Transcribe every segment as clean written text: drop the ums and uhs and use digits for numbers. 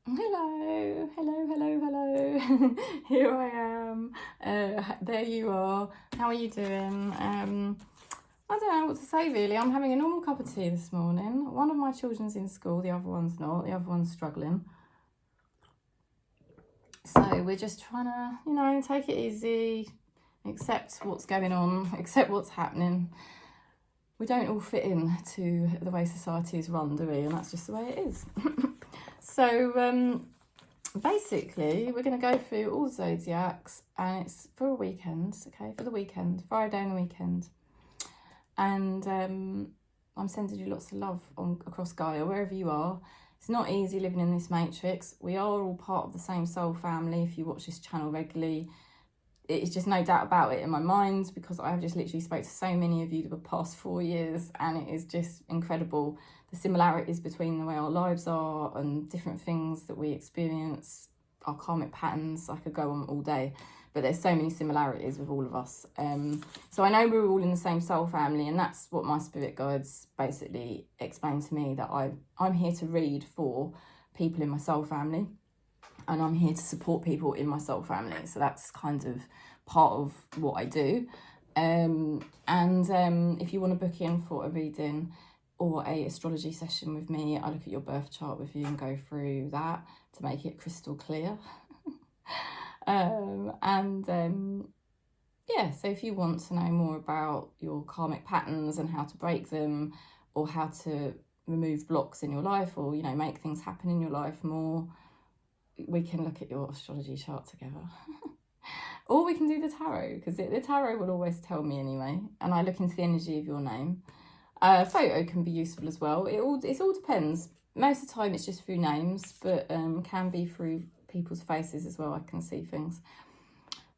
Hello, hello, hello, hello. Here I am. There you are. How are you doing? I don't know what to say really. I'm having a normal cup of tea this morning. One of my children's in school, the other one's not. The other one's struggling. So we're just trying to, take it easy, accept what's going on, accept what's happening. We don't all fit in to the way society is run, do we? And that's just the way it is. So basically, we're going to go through all zodiacs, and it's for a weekend, okay? For the weekend, Friday and the weekend. And I'm sending you lots of love across Gaia, wherever you are. It's not easy living in this matrix. We are all part of the same soul family. If you watch this channel regularly, it's just no doubt about it in my mind, because I have just literally spoke to so many of you the past 4 years, and it is just incredible, the similarities between the way our lives are and different things that we experience, our karmic patterns. I could go on all day, but there's so many similarities with all of us. So I know we're all in the same soul family, and that's what my spirit guides basically explained to me, that I'm here to read for people in my soul family, and I'm here to support people in my soul family. So that's kind of part of what I do. If you want to book in for a reading or a astrology session with me, I look at your birth chart with you and go through that to make it crystal clear. Yeah, so if you want to know more about your karmic patterns and how to break them, or how to remove blocks in your life, or, make things happen in your life more, we can look at your astrology chart together. Or we can do the tarot, because the tarot will always tell me anyway, and I look into the energy of your name. Photo can be useful as well. It all depends. Most of the time it's just through names, but can be through people's faces as well. I can see things.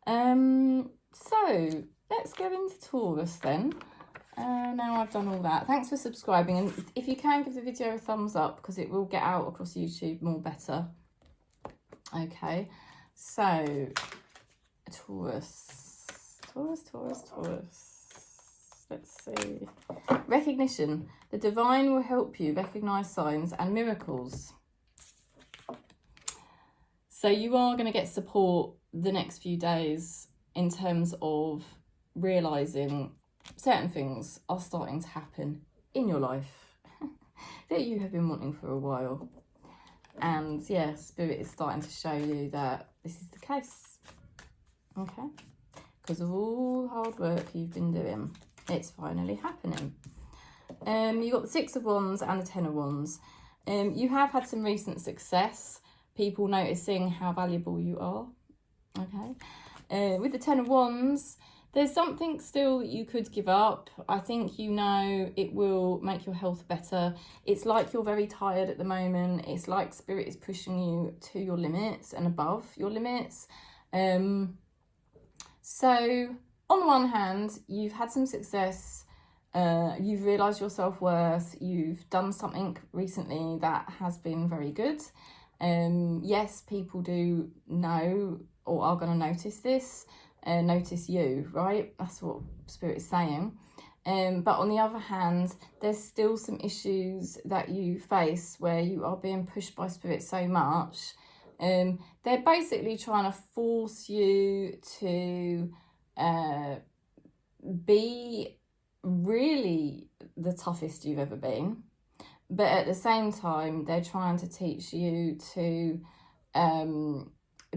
So let's go into Taurus then. Now I've done all that. Thanks for subscribing, and if you can, give the video a thumbs up, because it will get out across YouTube more better. Okay, so Taurus. Let's see. Recognition. The divine will help you recognize signs and miracles. So you are going to get support the next few days in terms of realizing certain things are starting to happen in your life that you have been wanting for a while. And yeah, Spirit is starting to show you that this is the case, okay? Because of all the hard work you've been doing, it's finally happening. You've got the Six of Wands and the Ten of Wands. You have had some recent success, people noticing how valuable you are, okay? With the Ten of Wands, there's something still that you could give up. I think it will make your health better. It's like you're very tired at the moment. It's like Spirit is pushing you to your limits and above your limits. So on the one hand, you've had some success. You've realised your self-worth. You've done something recently that has been very good. Yes, people do know or are going to notice this. Notice you, right? That's what Spirit is saying. But on the other hand, there's still some issues that you face where you are being pushed by Spirit so much. They're basically trying to force you to be really the toughest you've ever been. But at the same time, they're trying to teach you to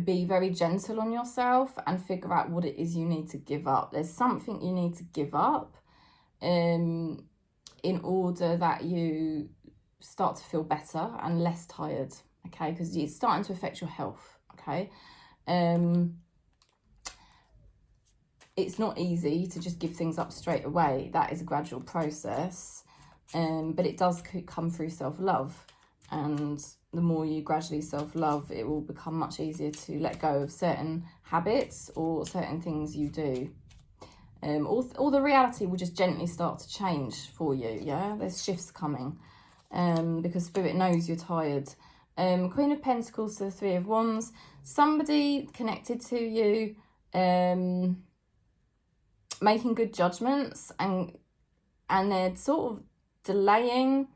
be very gentle on yourself and figure out what it is you need to give up. There's something you need to give up in order that you start to feel better and less tired, okay? Because it's starting to affect your health, okay? It's not easy to just give things up straight away. That is a gradual process, but it does come through self-love, and the more you gradually self-love, it will become much easier to let go of certain habits or certain things you do. All the reality will just gently start to change for you, yeah? There's shifts coming, because Spirit knows you're tired. Queen of Pentacles to the Three of Wands. Somebody connected to you, making good judgments, and they're sort of delaying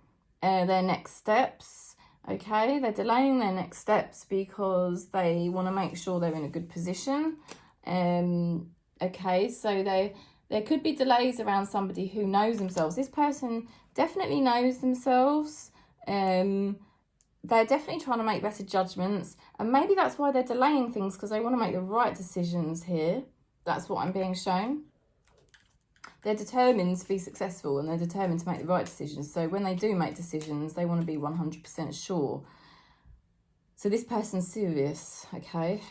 their next steps. Okay, they're delaying their next steps because they want to make sure they're in a good position. Okay, so there could be delays around somebody who knows themselves. This person definitely knows themselves. They're definitely trying to make better judgments, and maybe that's why they're delaying things, because they want to make the right decisions here. That's what I'm being shown. They're determined to be successful, and they're determined to make the right decisions. So when they do make decisions, they want to be 100% sure. So this person's serious, okay?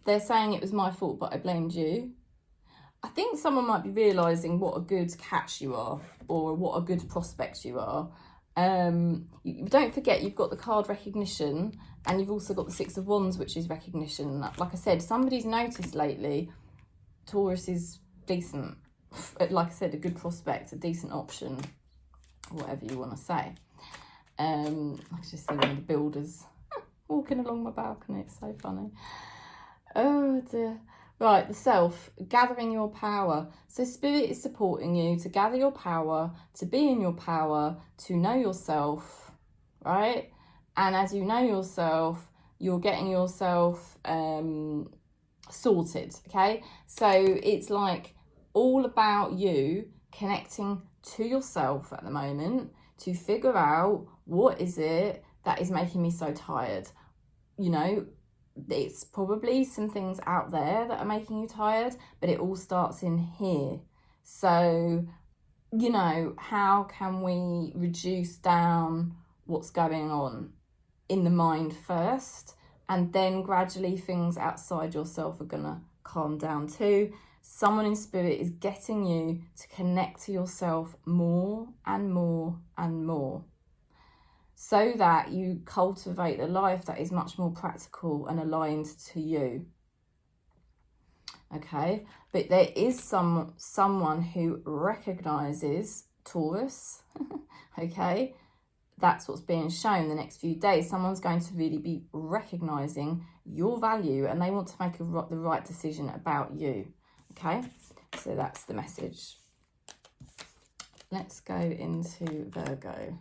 They're saying it was my fault, but I blamed you. I think someone might be realising what a good catch you are, or what a good prospect you are. Don't forget, you've got the card recognition, and you've also got the Six of Wands, which is recognition. Like I said, somebody's noticed lately Taurus is decent. Like I said, a good prospect, a decent option, whatever you want to say. I can just see one of the builders walking along my balcony. It's so funny. Oh dear. Right, the self, gathering your power. So spirit is supporting you to gather your power, to be in your power, to know yourself, right? And as you know yourself, you're getting yourself sorted, okay? So it's like all about you connecting to yourself at the moment to figure out, what is it that is making me so tired? You know, it's probably some things out there that are making you tired, but it all starts in here. So, you know, how can we reduce down what's going on in the mind first, and then gradually things outside yourself are gonna calm down too. Someone in spirit is getting you to connect to yourself more and more and more, so that you cultivate a life that is much more practical and aligned to you. Okay, but there is someone who recognizes Taurus. Okay, that's what's being shown the next few days. Someone's going to really be recognizing your value, and they want to make the right decision about you. Okay, so that's the message. Let's go into Virgo.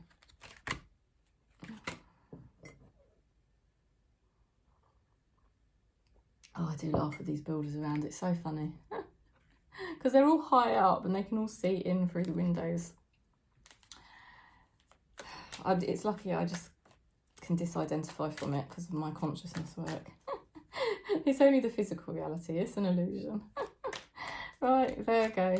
Oh, I do laugh at these builders around. It's so funny. Because they're all high up and they can all see in through the windows. It's lucky I just can disidentify from it because of my consciousness work. It's only the physical reality. It's an illusion. Right, Virgo.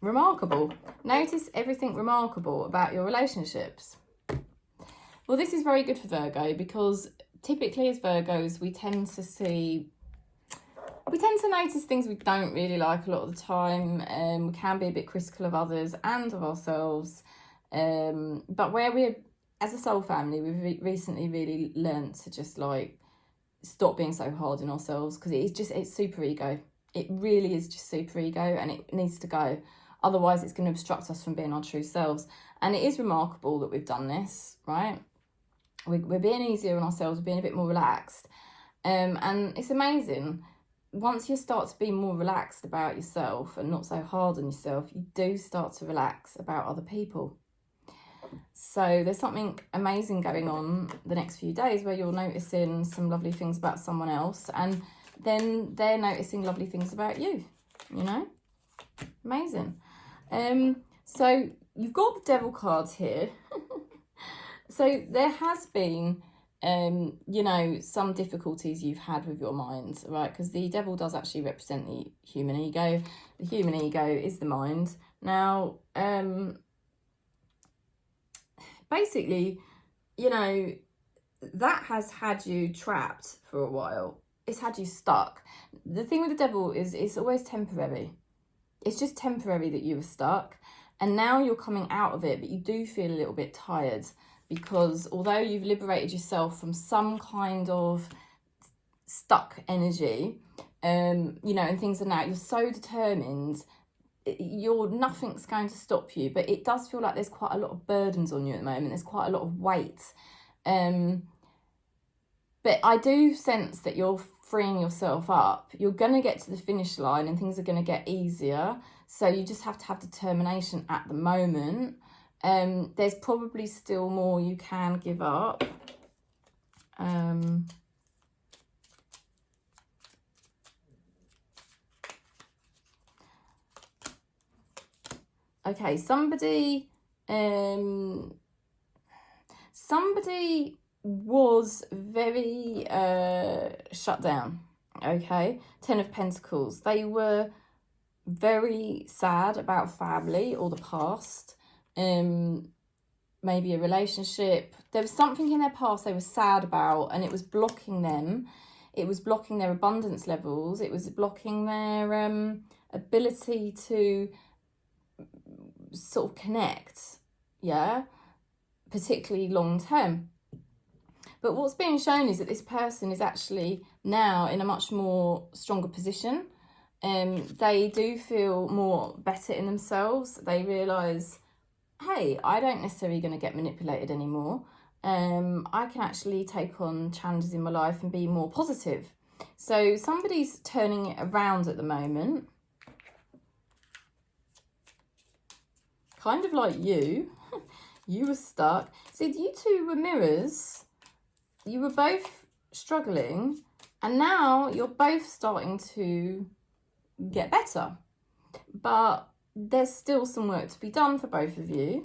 Remarkable. Notice everything remarkable about your relationships. Well, this is very good for Virgo, because typically as Virgos, we tend to notice things we don't really like a lot of the time. We can be a bit critical of others and of ourselves. But where we're, as a soul family, we've recently really learnt to just like stop being so hard on ourselves, because it's super ego. It really is just super ego, and it needs to go. Otherwise, it's going to obstruct us from being our true selves. And it is remarkable that we've done this, right? We're being easier on ourselves, we're being a bit more relaxed. And it's amazing. Once you start to be more relaxed about yourself and not so hard on yourself, you do start to relax about other people. So there's something amazing going on the next few days where you're noticing some lovely things about someone else, and then they're noticing lovely things about you, you know? Amazing. So you've got the Devil cards here. So there has been, you know, some difficulties you've had with your mind, right? Because the Devil does actually represent the human ego. The human ego is the mind. Now, basically, you know, that has had you trapped for a while. It's had you stuck. The thing with the Devil is it's always temporary. It's just temporary that you were stuck. And now you're coming out of it, but you do feel a little bit tired. Because although you've liberated yourself from some kind of stuck energy, you know, and things are now, you're so determined, nothing's going to stop you. But it does feel like there's quite a lot of burdens on you at the moment. There's quite a lot of weight. But I do sense that you're freeing yourself up. You're going to get to the finish line and things are going to get easier. So you just have to have determination at the moment. There's probably still more you can give up. Okay, somebody was very shut down. Okay, 10 of Pentacles. They were very sad about family or the past. Maybe a relationship. There was something in their past they were sad about, and it was blocking them. It was blocking their abundance levels. It was blocking their ability to sort of connect, yeah, particularly long term. But what's being shown is that this person is actually now in a much more stronger position. They do feel more better in themselves. They realise, hey, I don't necessarily going to get manipulated anymore. I can actually take on challenges in my life and be more positive. So somebody's turning it around at the moment. Kind of like you. You were stuck. See, you two were mirrors. You were both struggling, and now you're both starting to get better. But there's still some work to be done for both of you.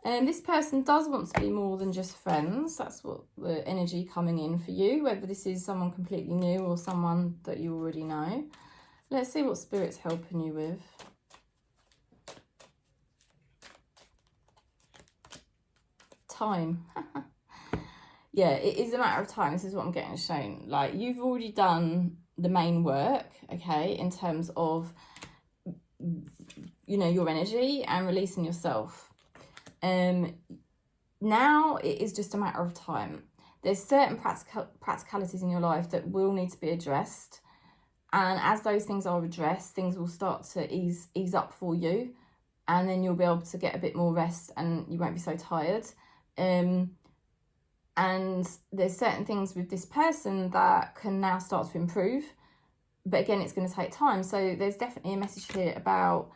And this person does want to be more than just friends. That's what the energy coming in for you, whether this is someone completely new or someone that you already know. Let's see what Spirit's helping you with. Time. Yeah, it is a matter of time. This is what I'm getting shown. Like, you've already done the main work, okay, in terms of, you know, your energy and releasing yourself. Now it is just a matter of time. There's certain practicalities in your life that will need to be addressed. And as those things are addressed, things will start to ease up for you. And then you'll be able to get a bit more rest and you won't be so tired. And there's certain things with this person that can now start to improve, but again, it's going to take time. So there's definitely a message here about,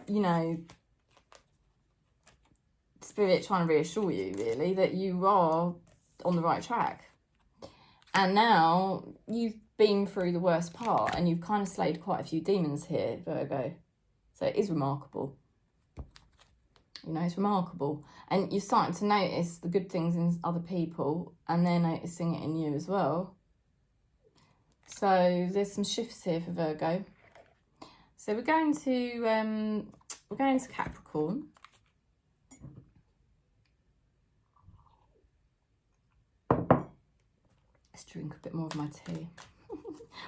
you know, Spirit trying to reassure you really that you are on the right track. And now you've been through the worst part and you've kind of slayed quite a few demons here, Virgo. So it is remarkable. You know, it's remarkable. And you're starting to notice the good things in other people and they're noticing it in you as well. So there's some shifts here for Virgo. So we're going to Capricorn. Let's drink a bit more of my tea.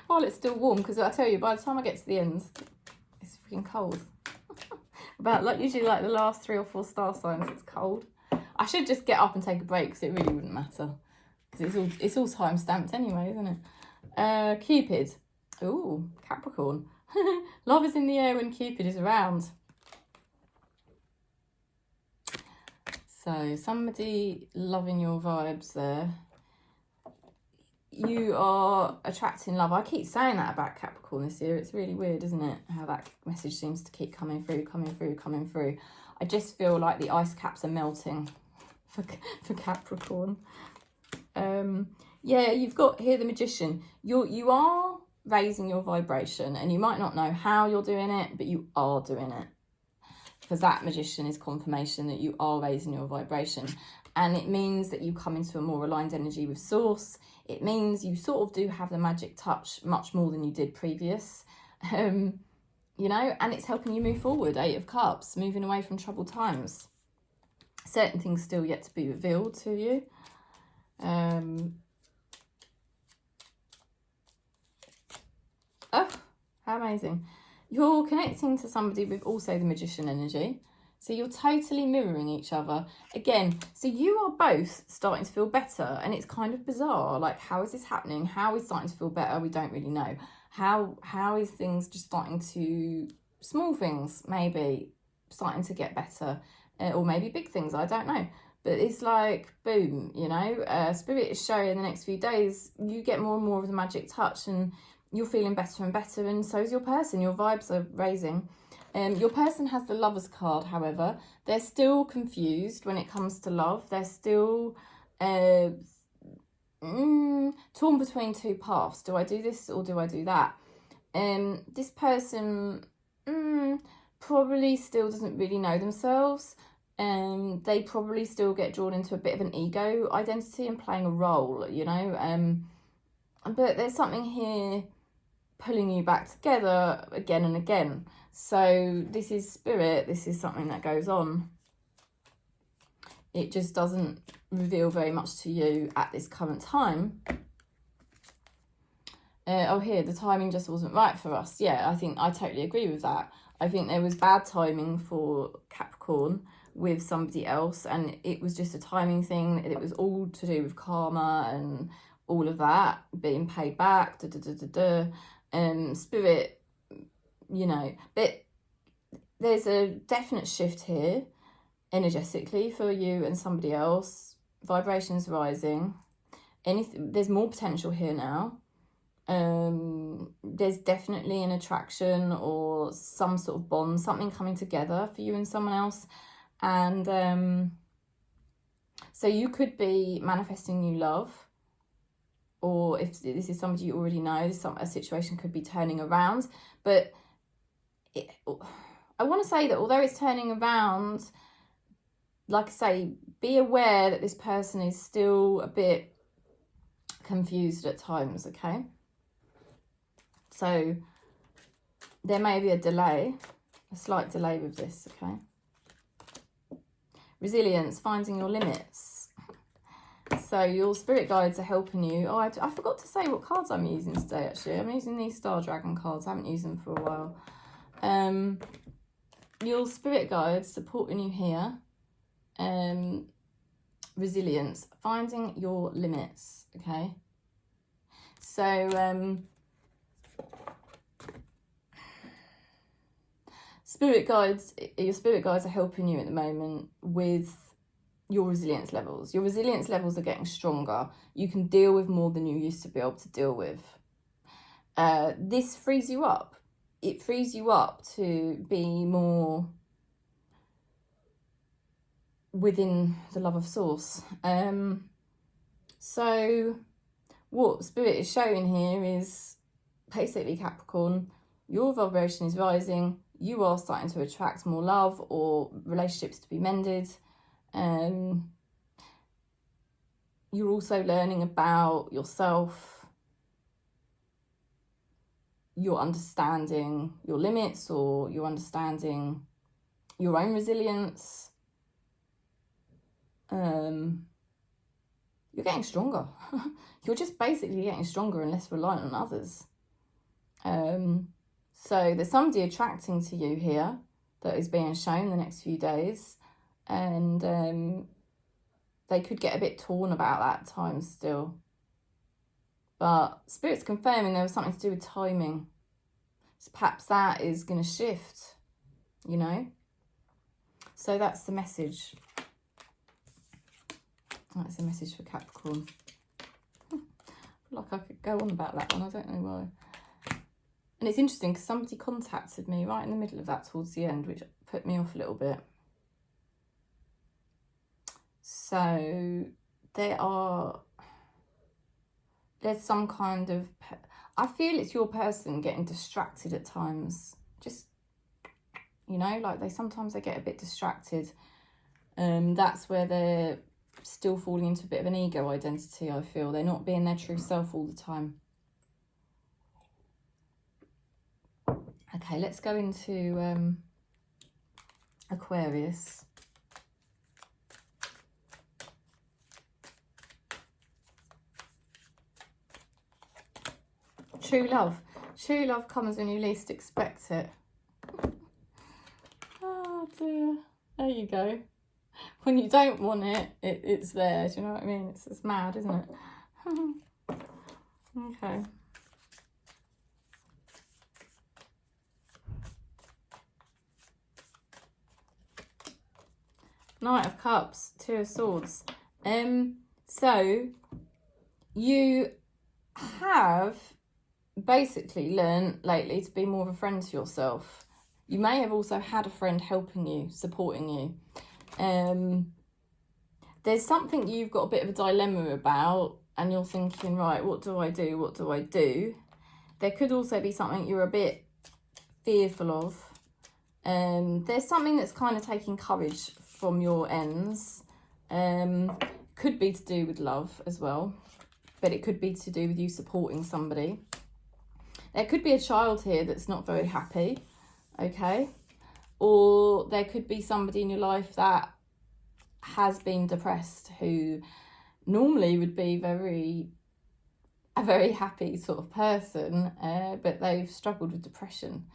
While it's still warm, because I tell you, by the time I get to the end, it's freaking cold. About like usually like the last 3 or 4 star signs, it's cold. I should just get up and take a break because it really wouldn't matter, because it's all time stamped anyway, isn't it? Cupid. Ooh, Capricorn. Love is in the air when Cupid is around. So somebody loving your vibes there. You are attracting love. I keep saying that about Capricorn this year. It's really weird, isn't it? How that message seems to keep coming through. I just feel like the ice caps are melting for Capricorn. Yeah, you've got here the Magician. You are raising your vibration, and you might not know how you're doing it, but you are doing it. Because that Magician is confirmation that you are raising your vibration. And it means that you come into a more aligned energy with Source. It means you sort of do have the magic touch much more than you did previous. You know, and it's helping you move forward. 8 of Cups, moving away from troubled times. Certain things still yet to be revealed to you. Oh, how amazing. You're connecting to somebody with also the Magician energy. So you're totally mirroring each other. Again, so you are both starting to feel better, and it's kind of bizarre. Like, how is this happening? How is starting to feel better? We don't really know. How is things just starting to, small things maybe, starting to get better, or maybe big things, I don't know. But it's like, boom, you know, Spirit is showing in the next few days, you get more and more of the magic touch, and you're feeling better and better, and so is your person. Your vibes are raising. Your person has the Lovers card, however. They're still confused when it comes to love. They're still torn between two paths. Do I do this or do I do that? This person probably still doesn't really know themselves. They probably still get drawn into a bit of an ego identity and playing a role, you know. But there's something here pulling you back together again and again. So this is spirit. This is something that goes on. It just doesn't reveal very much to you at this current time. Oh, here, the timing just wasn't right for us. Yeah, I think I totally agree with that. I think there was bad timing for Capricorn with somebody else, and it was just a timing thing. It was all to do with karma and all of that, being paid back, spirit, you know. But there's a definite shift here, energetically, for you and somebody else. Vibrations rising. There's more potential here now. There's definitely an attraction or some sort of bond, something coming together for you and someone else. And so you could be manifesting new love, or if this is somebody you already know, a situation could be turning around. But I want to say that although it's turning around, like I say, be aware that this person is still a bit confused at times, okay? So there may be a delay, a slight delay with this, okay? Resilience, finding your limits. So your spirit guides are helping you. Oh, I forgot to say what cards I'm using today, actually. I'm using these Star Dragon cards. I haven't used them for a while. Your spirit guides supporting you here. Resilience, finding your limits, okay? So your spirit guides are helping you at the moment with your resilience levels. Your resilience levels are getting stronger. You can deal with more than you used to be able to deal with. This frees you up. It frees you up to be more within the love of source. So what spirit is showing here is basically, Capricorn, your vibration is rising. You are starting to attract more love or relationships to be mended. You're also learning about yourself. You're understanding your limits, or you're understanding your own resilience. You're getting stronger. You're just basically getting stronger and less reliant on others. So there's somebody attracting to you here that is being shown the next few days. And they could get a bit torn about that at times still. But Spirit's confirming there was something to do with timing. So perhaps that is going to shift, you know. So that's the message. That's the message for Capricorn. I feel like I could go on about that one. I don't know why. And it's interesting because somebody contacted me right in the middle of that towards the end, which put me off a little bit. So there's some kind of, I feel it's your person getting distracted at times. Just, you know, like sometimes they get a bit distracted. That's where they're still falling into a bit of an ego identity, I feel. They're not being their true self all the time. Okay, let's go into Aquarius. True love. True love comes when you least expect it. Oh dear. There you go. When you don't want it, it's there. Do you know what I mean? It's mad, isn't it? Okay. Knight of Cups, Two of Swords. So you have basically learn lately to be more of a friend to yourself. You may have also had a friend helping you, supporting you. There's something you've got a bit of a dilemma about, and you're thinking, right, what do I do? What do I do? There could also be something you're a bit fearful of. There's something that's kind of taking courage from your ends. Could be to do with love as well, but it could be to do with you supporting somebody. There could be a child here that's not very happy, okay? Or there could be somebody in your life that has been depressed, who normally would be a very happy sort of person, but they've struggled with depression.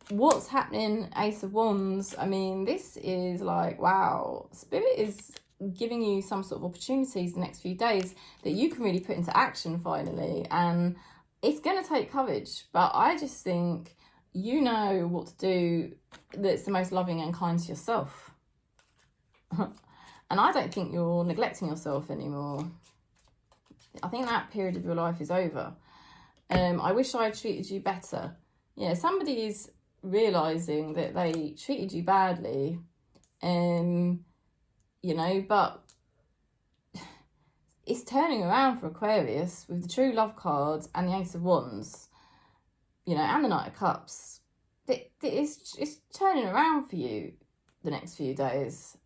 What's happening, Ace of Wands? I mean, this is like, wow, Spirit is giving you some sort of opportunities the next few days that you can really put into action finally. And it's going to take courage, but I just think you know what to do that's the most loving and kind to yourself. And I don't think you're neglecting yourself anymore. I think that period of your life is over. I wish I had treated you better. Yeah, somebody is realising that they treated you badly, you know, but it's turning around for Aquarius with the True Love cards and the Ace of Wands, you know, and the Knight of Cups. It's turning around for you the next few days.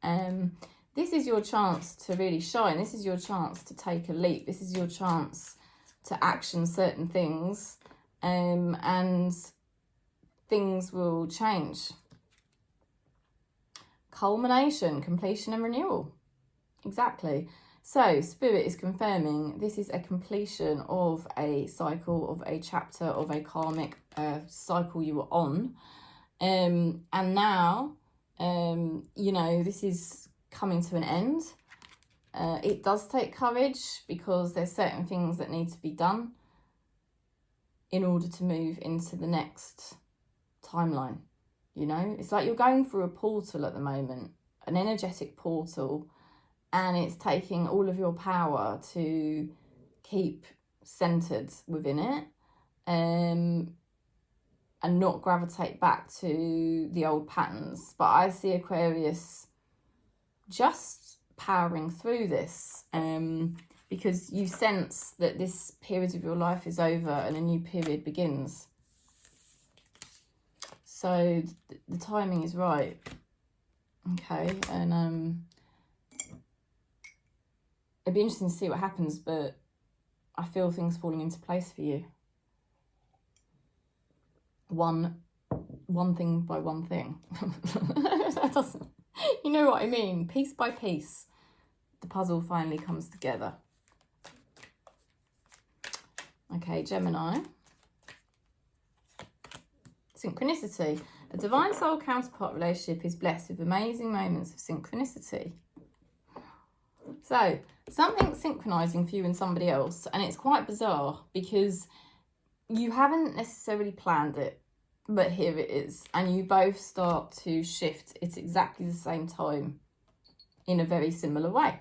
This is your chance to really shine. This is your chance to take a leap. This is your chance to action certain things, and things will change. Culmination, completion and renewal. Exactly. So Spirit is confirming this is a completion of a cycle, of a chapter, of a karmic cycle you were on. And now, you know, this is coming to an end. It does take courage because there's certain things that need to be done in order to move into the next timeline. You know, it's like you're going through a portal at the moment, an energetic portal, and it's taking all of your power to keep centered within it, and not gravitate back to the old patterns. But I see Aquarius just powering through this, because you sense that this period of your life is over and a new period begins. So the timing is right. Okay, and it'd be interesting to see what happens, but I feel things falling into place for you. One thing by one thing. That doesn't, you know what I mean? Piece by piece, the puzzle finally comes together. Okay, Gemini. Synchronicity. A divine soul counterpart relationship is blessed with amazing moments of synchronicity. So, something's synchronizing for you and somebody else, and it's quite bizarre because you haven't necessarily planned it, but here it is, and you both start to shift at exactly the same time in a very similar way.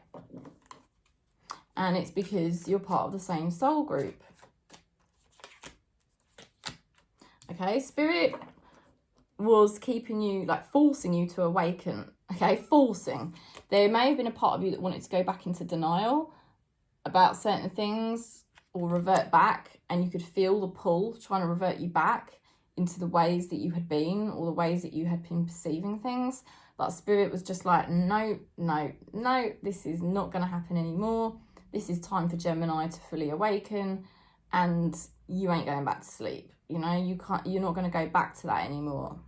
And it's because you're part of the same soul group. Okay, Spirit was keeping you, like forcing you to awaken. Okay, forcing. There may have been a part of you that wanted to go back into denial about certain things or revert back, and you could feel the pull trying to revert you back into the ways that you had been or the ways that you had been perceiving things. But Spirit was just like, no, no, no, this is not going to happen anymore. This is time for Gemini to fully awaken, and you ain't going back to sleep. You know, you're not going to go back to that anymore.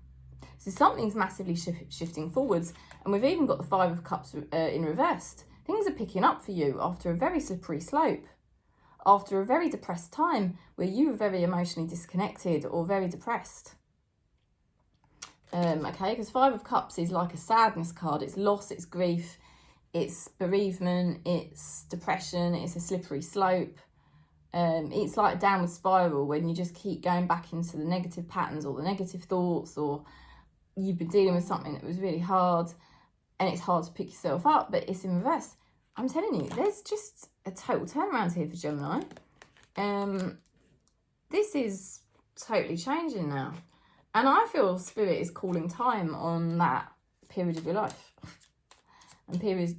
So something's massively shifting forwards, and we've even got the Five of Cups in reversed. Things are picking up for you after a very slippery slope, after a very depressed time where you were very emotionally disconnected or very depressed. Okay, because Five of Cups is like a sadness card. It's loss, it's grief, it's bereavement, it's depression, it's a slippery slope. It's like a downward spiral when you just keep going back into the negative patterns or the negative thoughts, or you've been dealing with something that was really hard and it's hard to pick yourself up, but it's in reverse. I'm telling you, there's just a total turnaround here for Gemini. This is totally changing now. And I feel Spirit is calling time on that period of your life. And periods,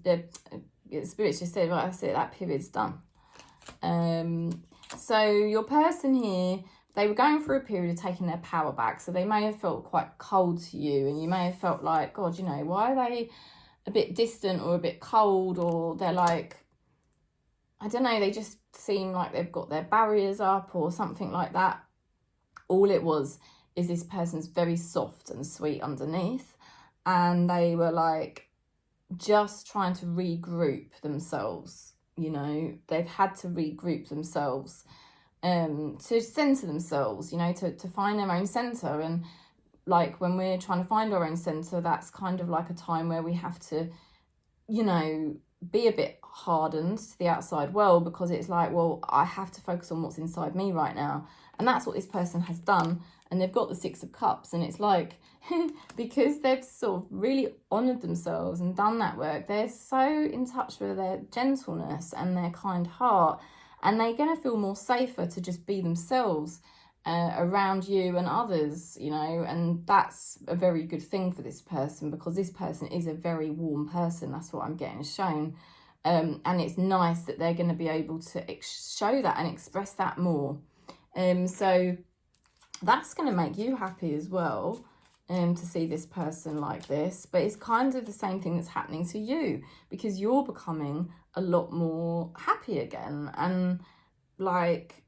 Spirit's just said, right, that's it, that period's done. So your person here, they were going through a period of taking their power back. So they may have felt quite cold to you, and you may have felt like, God, you know, why are they a bit distant or a bit cold, or they're like, I don't know, they just seem like they've got their barriers up or something like that. All it was is this person's very soft and sweet underneath, and they were like just trying to regroup themselves. You know, they've had to regroup themselves to center themselves, you know, to find their own center. And like when we're trying to find our own center, that's kind of like a time where we have to, you know, be a bit hardened to the outside world, because it's like, well, I have to focus on what's inside me right now. And that's what this person has done. And they've got the 6 of Cups, and it's like, because they've sort of really honoured themselves and done that work, they're so in touch with their gentleness and their kind heart, and they're going to feel more safer to just be themselves around you and others, you know. And that's a very good thing for this person, because this person is a very warm person. That's what I'm getting shown. And it's nice that they're going to be able to show that and express that more. So that's going to make you happy as well, to see this person like this. But it's kind of the same thing that's happening to you, because you're becoming a lot more happy again, and like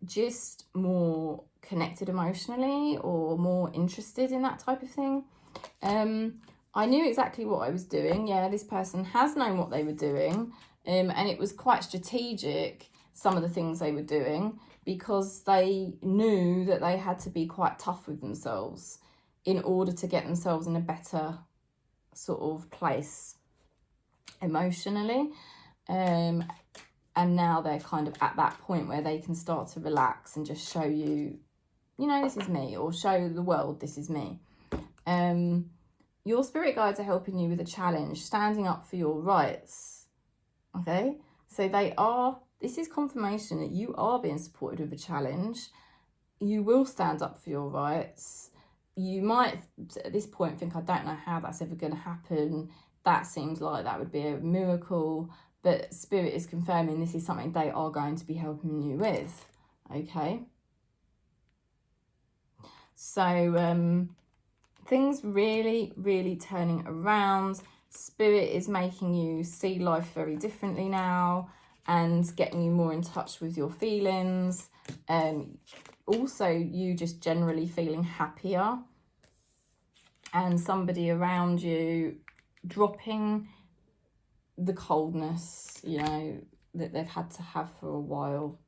just more connected emotionally, or more interested in that type of thing. I knew exactly what I was doing. Yeah, this person has known what they were doing, and it was quite strategic, some of the things they were doing, because they knew that they had to be quite tough with themselves in order to get themselves in a better sort of place emotionally. And now they're kind of at that point where they can start to relax and just show you, you know, this is me, or show the world this is me. Your spirit guides are helping you with a challenge, standing up for your rights. Okay, so this is confirmation that you are being supported with a challenge. You will stand up for your rights. You might at this point think, I don't know how that's ever going to happen. That seems like that would be a miracle. But Spirit is confirming this is something they are going to be helping you with. Okay. So things really, really turning around. Spirit is making you see life very differently now, and getting you more in touch with your feelings. Also, you just generally feeling happier, and somebody around you dropping the coldness, you know, that they've had to have for a while.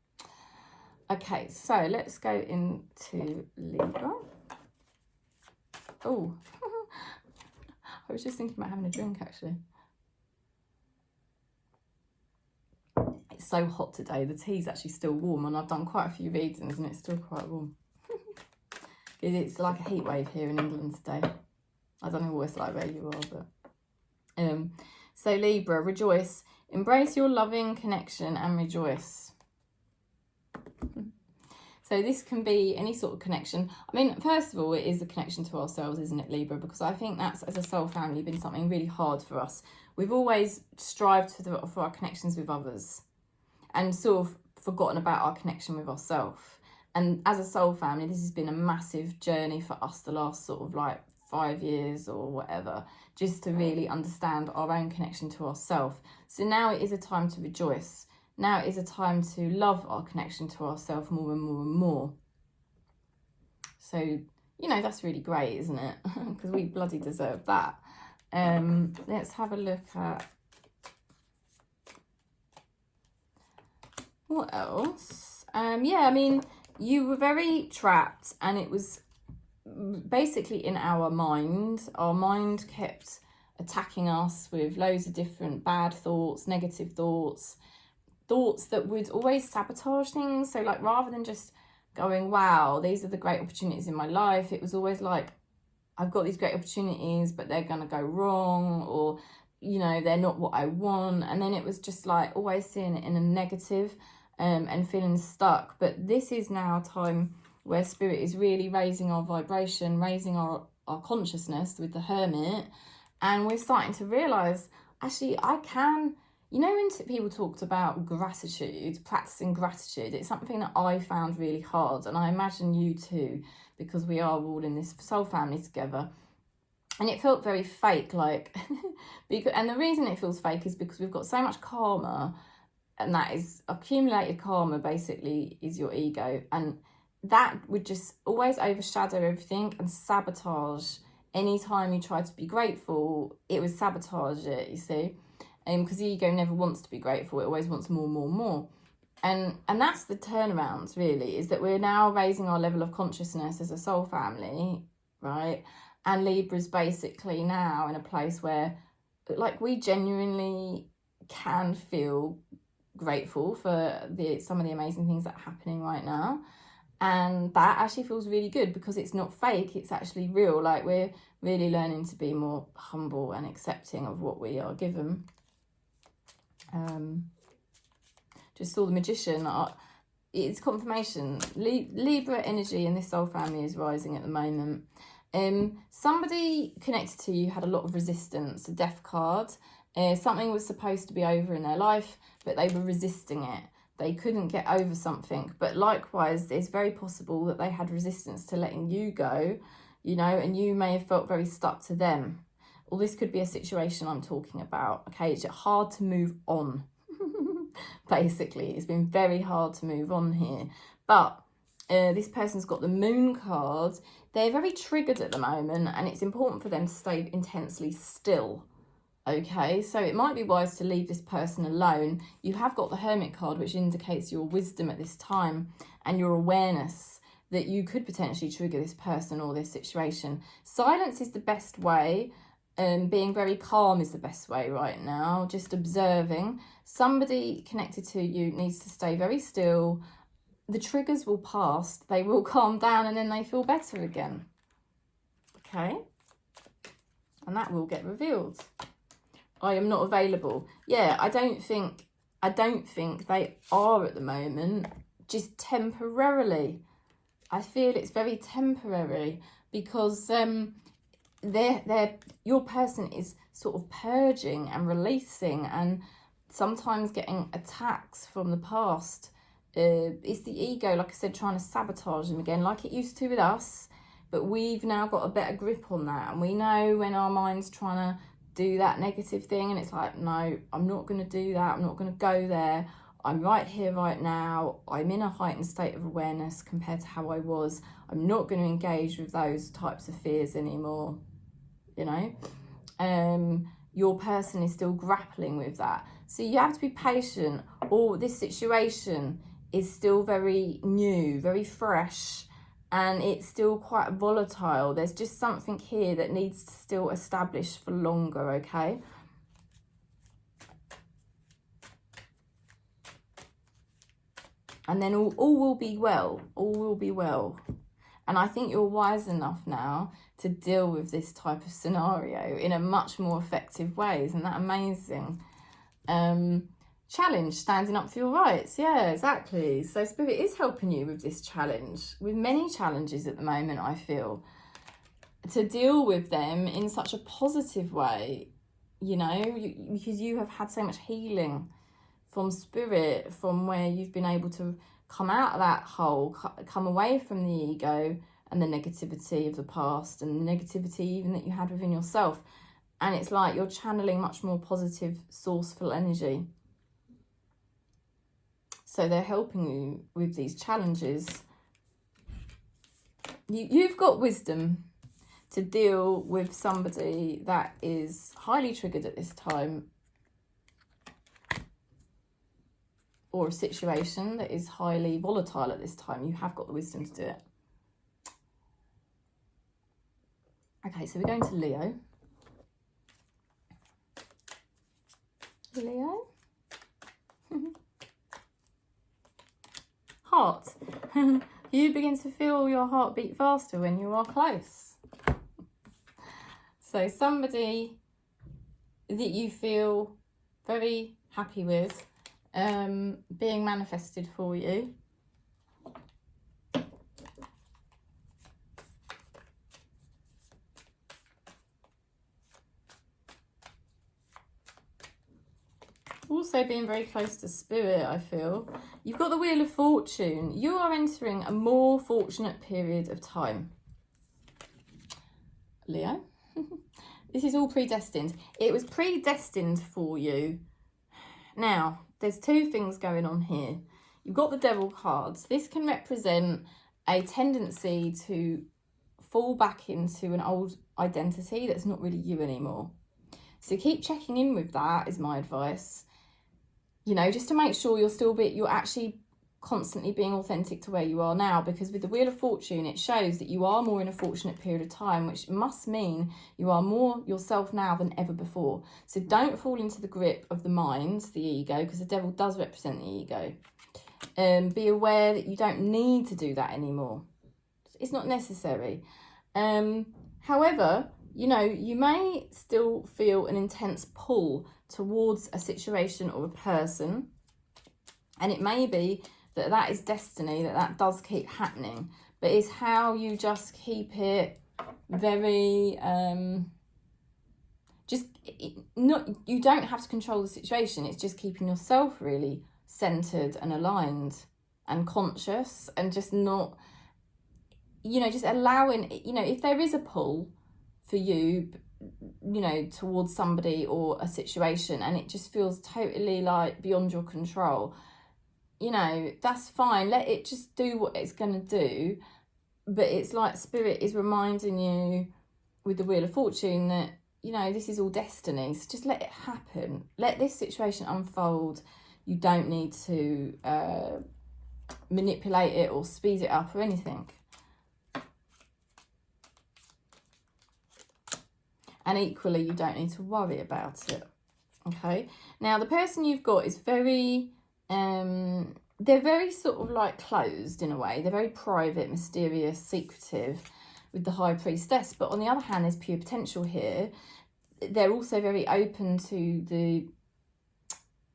Okay, so let's go into Libra. Oh, I was just thinking about having a drink, actually. It's so hot today. The tea's actually still warm, and I've done quite a few readings and it's still quite warm. It's like a heat wave here in England today. I don't know what it's like where you are, but... So Libra, rejoice. Embrace your loving connection and rejoice. So this can be any sort of connection. I mean, first of all, it is a connection to ourselves, isn't it, Libra? Because I think that's, as a soul family, been something really hard for us. We've always strived for our connections with others, and sort of forgotten about our connection with ourselves. And as a soul family, this has been a massive journey for us the last sort of like 5 years or whatever, just to really understand our own connection to ourselves. So now it is a time to rejoice. Now it is a time to love our connection to ourselves more and more and more. So, you know, that's really great, isn't it? Because we bloody deserve that. Let's have a look at what else. Yeah, I mean, you were very trapped, and it was basically in our mind. Our mind kept attacking us with loads of different bad thoughts, negative thoughts that would always sabotage things. So like, rather than just going, wow, these are the great opportunities in my life, it was always like, I've got these great opportunities, but they're going to go wrong, or, you know, they're not what I want. And then it was just like always seeing it in a negative. and feeling stuck. But this is now a time where Spirit is really raising our vibration, raising our consciousness with the Hermit. And we're starting to realise, actually, I can... You know, when people talked about gratitude, practicing gratitude, it's something that I found really hard. And I imagine you too, because we are all in this soul family together. And it felt very fake, like... and the reason it feels fake is because we've got so much karma, and that is accumulated karma, basically, is your ego. And that would just always overshadow everything and sabotage. Anytime you try to be grateful, it would sabotage it, you see. Because the ego never wants to be grateful, it always wants more, more, more. And that's the turnaround, really, is that we're now raising our level of consciousness as a soul family, right? And Libra's basically now in a place where, like, we genuinely can feel grateful for some of the amazing things that are happening right now. And that actually feels really good because it's not fake, it's actually real. Like, we're really learning to be more humble and accepting of what we are given. Just saw the Magician. It's confirmation. Libra energy in this soul family is rising at the moment. Somebody connected to you had a lot of resistance, a death card. Something was supposed to be over in their life, but they were resisting it. They couldn't get over something. But likewise, it's very possible that they had resistance to letting you go, you know, and you may have felt very stuck to them. Or this could be a situation I'm talking about. Okay, it's hard to move on. Basically, it's been very hard to move on here. But this person's got the Moon card. They're very triggered at the moment, and it's important for them to stay intensely still. Okay, so it might be wise to leave this person alone. You have got the Hermit card, which indicates your wisdom at this time and your awareness that you could potentially trigger this person or this situation. Silence is the best way. Being very calm is the best way right now. Just observing. Somebody connected to you needs to stay very still. The triggers will pass. They will calm down and then they feel better again. Okay? And that will get revealed. I am not available. Yeah, I don't think they are at the moment. Just temporarily. I feel it's very temporary because your person is sort of purging and releasing and sometimes getting attacks from the past. It's the ego, like I said, trying to sabotage them again, like it used to with us. But we've now got a better grip on that, and we know when our mind's trying to do that negative thing, and it's like, no, I'm not going to do that. I'm not going to go there. I'm right here, right now. I'm in a heightened state of awareness compared to how I was. I'm not going to engage with those types of fears anymore. You know, your person is still grappling with that. So you have to be patient. Or this situation is still very new, very fresh, and it's still quite volatile. There's just something here that needs to still establish for longer, okay? And then all will be well. All will be well. And I think you're wise enough now to deal with this type of scenario in a much more effective way. Isn't that amazing? Challenge, standing up for your rights. Yeah, exactly. So Spirit is helping you with this challenge, with many challenges at the moment, I feel, to deal with them in such a positive way, you know, because you have had so much healing from Spirit, from where you've been able to come out of that hole, come away from the ego and the negativity of the past and the negativity even that you had within yourself. And it's like you're channeling much more positive, sourceful energy. So they're helping you with these challenges. You've got wisdom to deal with somebody that is highly triggered at this time, or a situation that is highly volatile at this time. You have got the wisdom to do it. Okay, so we're going to Leo. Leo? Heart. You begin to feel your heart beat faster when you are close. So somebody that you feel very happy with, being manifested for you. Also being very close to spirit, I feel. You've got the Wheel of Fortune. You are entering a more fortunate period of time, Leo. This is all predestined. It was predestined for you. Now, there's two things going on here. You've got the Devil cards. This can represent a tendency to fall back into an old identity that's not really you anymore. So keep checking in with that is my advice. You know, just to make sure you're actually constantly being authentic to where you are now, because with the Wheel of Fortune, it shows that you are more in a fortunate period of time, which must mean you are more yourself now than ever before. So don't fall into the grip of the mind, the ego, because the Devil does represent the ego. Be aware that you don't need to do that anymore. It's not necessary. However, you know, you may still feel an intense pull towards a situation or a person, and it may be that that is destiny, that does keep happening, but it's how you just keep it very you don't have to control the situation. It's just keeping yourself really centered and aligned and conscious, and just not, you know, just allowing, you know, if there is a pull for you, you know, towards somebody or a situation, and it just feels totally like beyond your control, you know, that's fine. Let it just do what it's going to do. But it's like Spirit is reminding you with the Wheel of Fortune that, you know, this is all destiny. So just let it happen. Let this situation unfold. You don't need to manipulate it or speed it up or anything. And equally, you don't need to worry about it. Okay. Now, the person you've got is very, they're very sort of like closed in a way. They're very private, mysterious, secretive with the High Priestess. But on the other hand, there's pure potential here. They're also very open to the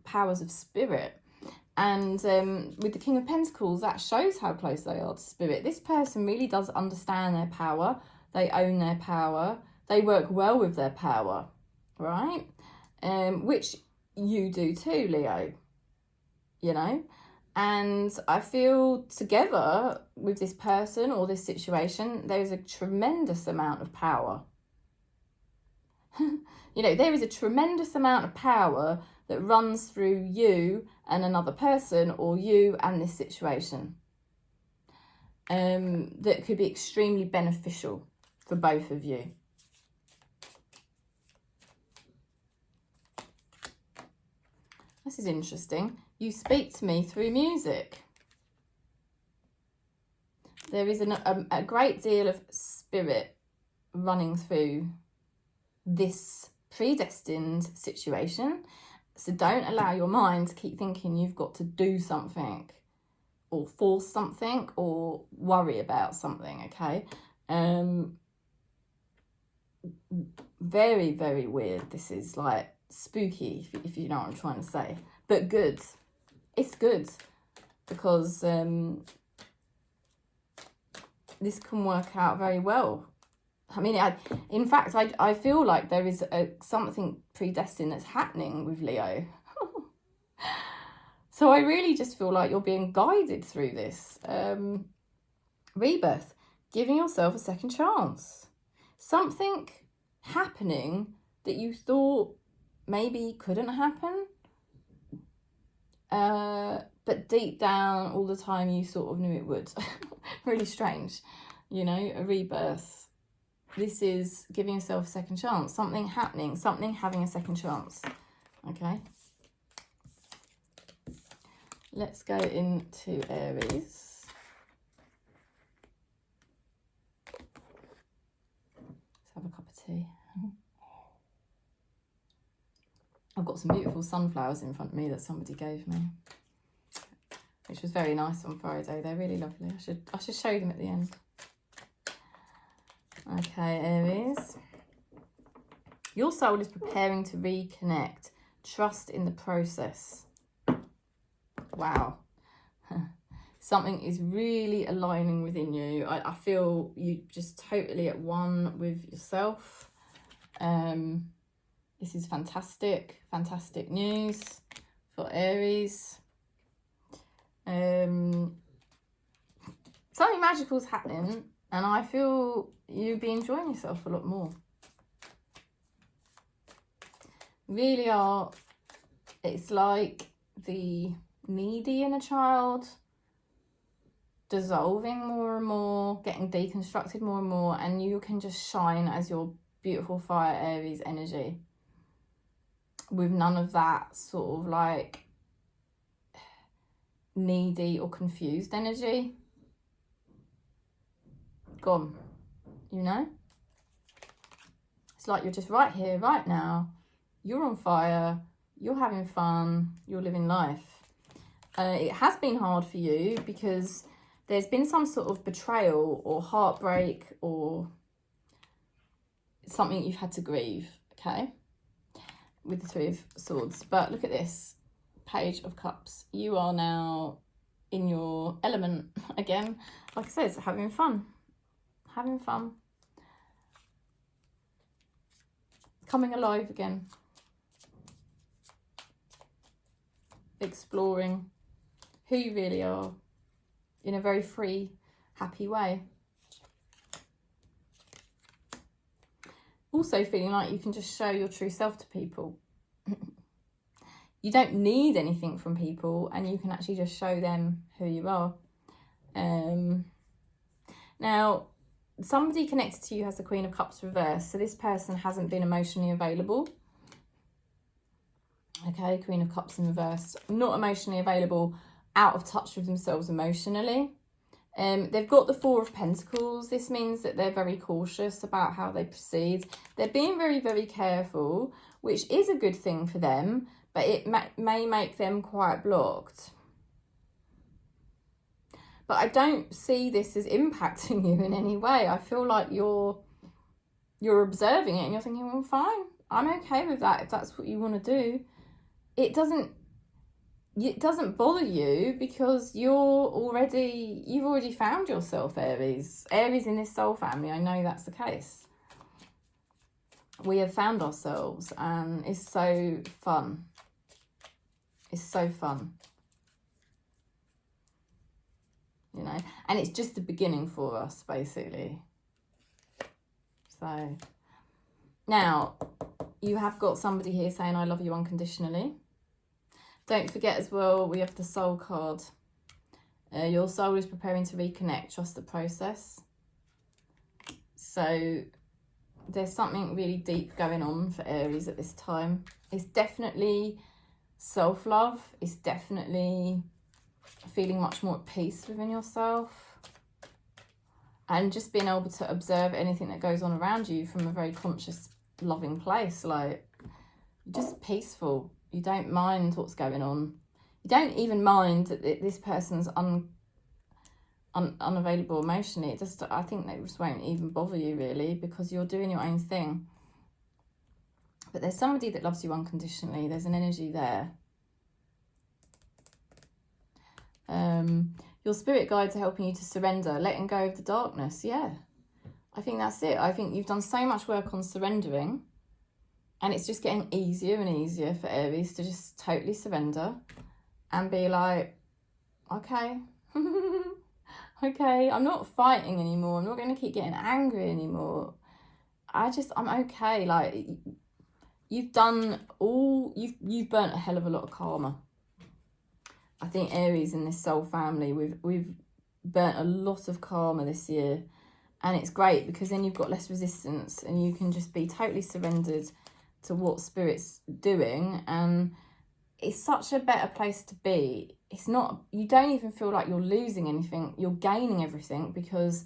powers of spirit. And with the King of Pentacles, that shows how close they are to spirit. This person really does understand their power. They own their power. They work well with their power, right? Which you do too, Leo, you know? And I feel together with this person or this situation, there's a tremendous amount of power. You know, there is a tremendous amount of power that runs through you and another person, or you and this situation, that could be extremely beneficial for both of you. This is interesting. You speak to me through music. There is a great deal of spirit running through this predestined situation. So don't allow your mind to keep thinking you've got to do something or force something or worry about something, okay? Very, very weird. This is like spooky, if you know what I'm trying to say, but good. It's good because this can work out very well. I mean, in fact, I feel like there is something predestined that's happening with Leo. So I really just feel like you're being guided through this rebirth, giving yourself a second chance. Something happening that you thought maybe couldn't happen, but deep down all the time you sort of knew it would. Really strange, you know, a rebirth. This is giving yourself a second chance. Something happening, something having a second chance. Okay. Let's go into Aries. Let's have a cup of tea. I've got some beautiful sunflowers in front of me that somebody gave me, which was very nice on Friday. They're really lovely. I should show them at the end. Okay, Aries. Your soul is preparing to reconnect. Trust in the process. wow. Something is really aligning within you. I feel you just totally at one with yourself. This is fantastic, fantastic news for Aries. Something magical is happening, and I feel you'll be enjoying yourself a lot more. Really are. It's like the needy inner child dissolving more and more, getting deconstructed more and more, and you can just shine as your beautiful fire Aries energy with none of that sort of like needy or confused energy. Gone, you know? It's like you're just right here, right now. You're on fire, you're having fun, you're living life. It has been hard for you because there's been some sort of betrayal or heartbreak or something you've had to grieve, okay? With the Three of Swords. But look at this, Page of Cups. You are now in your element again. Like I said, it's having fun. Having fun. Coming alive again. Exploring who you really are in a very free, happy way. Also feeling like you can just show your true self to people. You don't need anything from people, and you can actually just show them who you are. Now, somebody connected to you has the Queen of Cups reversed, so this person hasn't been emotionally available. Okay, Queen of Cups in reverse. Not emotionally available, out of touch with themselves emotionally. They've got the Four of Pentacles. This means that they're very cautious about how they proceed. They're being very, very careful, which is a good thing for them, but it may make them quite blocked. But I don't see this as impacting you in any way. I feel like you're observing it and you're thinking, well, fine, I'm okay with that if that's what you want to do. It doesn't bother you because you've already found yourself, Aries. Aries in this soul family, I know that's the case. We have found ourselves, and it's so fun. It's so fun. You know, and it's just the beginning for us, basically. So, now, you have got somebody here saying, I love you unconditionally. Don't forget as well, we have the soul card. Your soul is preparing to reconnect. Trust the process. So there's something really deep going on for Aries at this time. It's definitely self-love. It's definitely feeling much more at peace within yourself. And just being able to observe anything that goes on around you from a very conscious, loving place. Like, just peaceful. You don't mind what's going on. You don't even mind that this person's unavailable emotionally. I think they just won't even bother you, really, because you're doing your own thing. But there's somebody that loves you unconditionally. There's an energy there. Your spirit guides are helping you to surrender, letting go of the darkness. Yeah, I think that's it. I think you've done so much work on surrendering. And it's just getting easier and easier for Aries to just totally surrender and be like, okay, okay, I'm not fighting anymore. I'm not going to keep getting angry anymore. I'm okay. Like, you've burnt a hell of a lot of karma. I think Aries in this soul family, we've burnt a lot of karma this year. And it's great because then you've got less resistance and you can just be totally surrendered to what Spirit's doing, and it's such a better place to be. It's not, you don't even feel like you're losing anything, you're gaining everything, because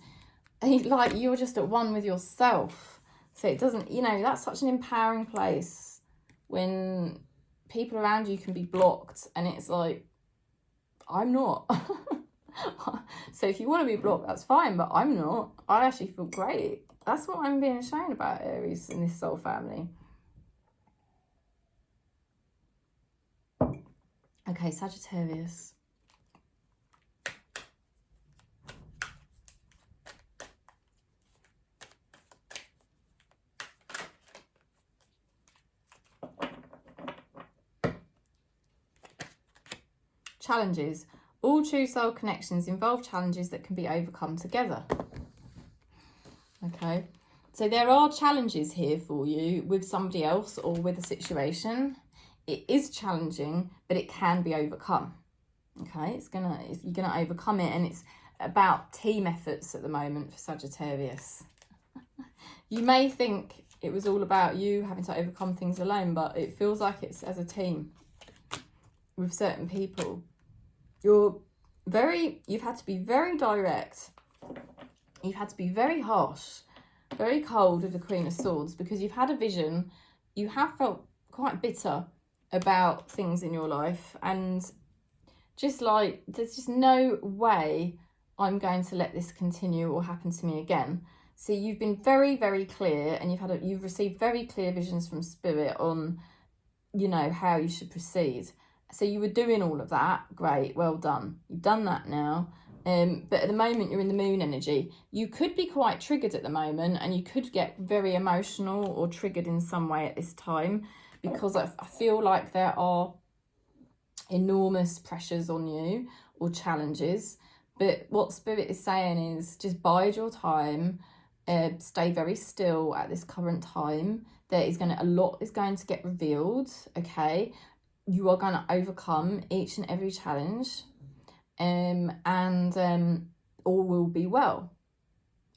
like you're just at one with yourself. So it doesn't, you know, that's such an empowering place when people around you can be blocked, and it's like, I'm not. So if you want to be blocked, that's fine, but I'm not. I actually feel great. That's what I'm being shown about Aries in this soul family. Okay, Sagittarius. challenges. All true soul connections involve challenges that can be overcome together. Okay, so there are challenges here for you with somebody else or with a situation. It is challenging, but it can be overcome. Okay, you're gonna overcome it, and it's about team efforts at the moment for Sagittarius. You may think it was all about you having to overcome things alone, but it feels like it's as a team with certain people. You've had to be very direct. You've had to be very harsh, very cold with the Queen of Swords, because you've had a vision. You have felt quite bitter about things in your life, and just like, there's just no way I'm going to let this continue or happen to me again. So you've been very, very clear, and you've received very clear visions from Spirit on, you know, how you should proceed. So you were doing all of that. Great, well done. You've done that now. But at the moment, you're in the moon energy. You could be quite triggered at the moment, and you could get very emotional or triggered in some way at this time, because I feel like there are enormous pressures on you or challenges. But what Spirit is saying is just bide your time, stay very still at this current time. A lot is going to get revealed, okay? You are going to overcome each and every challenge. And all will be well.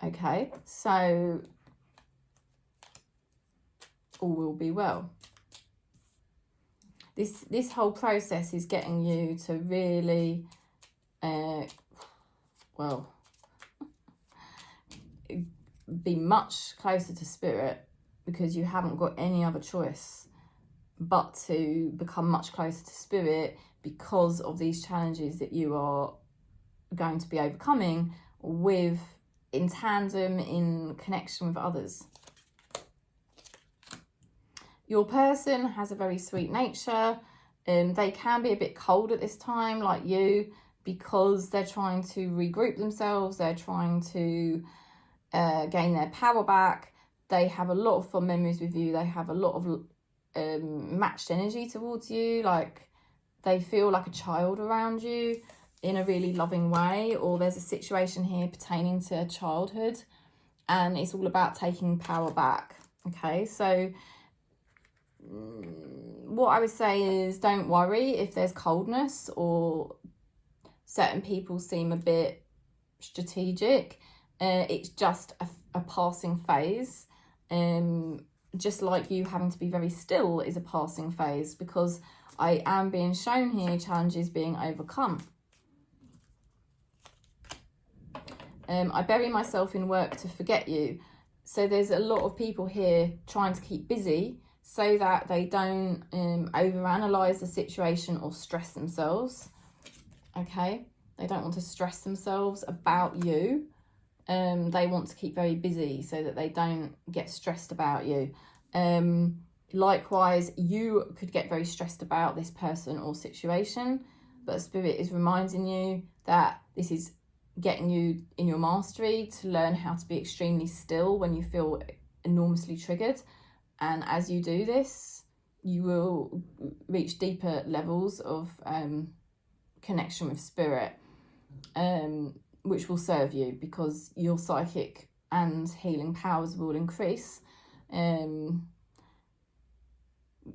Okay, so all will be well. This whole process is getting you to really, be much closer to Spirit, because you haven't got any other choice but to become much closer to Spirit, because of these challenges that you are going to be overcoming in tandem, in connection with others. Your person has a very sweet nature, and they can be a bit cold at this time, like you, because they're trying to regroup themselves. They're trying to gain their power back. They have a lot of fond memories with you. They have a lot of matched energy towards you, like they feel like a child around you in a really loving way. Or there's a situation here pertaining to childhood, and it's all about taking power back. Okay, so what I would say is, don't worry if there's coldness or certain people seem a bit strategic. It's just a passing phase. Just like you having to be very still is a passing phase, because I am being shown here challenges being overcome. I bury myself in work to forget you. So there's a lot of people here trying to keep busy so that they don't overanalyze the situation or stress themselves. Okay, they don't want to stress themselves about you. They want to keep very busy so that they don't get stressed about you. Likewise, you could get very stressed about this person or situation, but Spirit is reminding you that this is getting you in your mastery to learn how to be extremely still when you feel enormously triggered. And as you do this, you will reach deeper levels of connection with Spirit, which will serve you, because your psychic and healing powers will increase.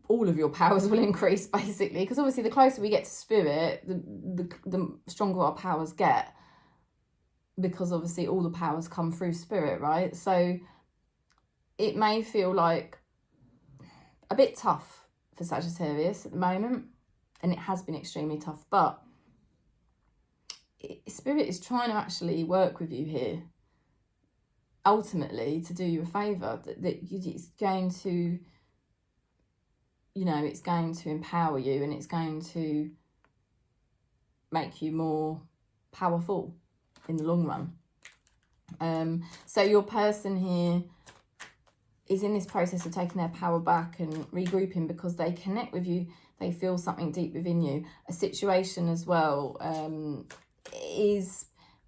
All of your powers will increase, basically, because obviously the closer we get to Spirit, the stronger our powers get, because obviously all the powers come through Spirit, right? So it may feel like a bit tough for Sagittarius at the moment, and it has been extremely tough, but Spirit is trying to actually work with you here, ultimately to do you a favour, that it's going to, you know, it's going to empower you, and it's going to make you more powerful in the long run. So your person here is in this process of taking their power back and regrouping, because they connect with you. They feel something deep within you. A situation as well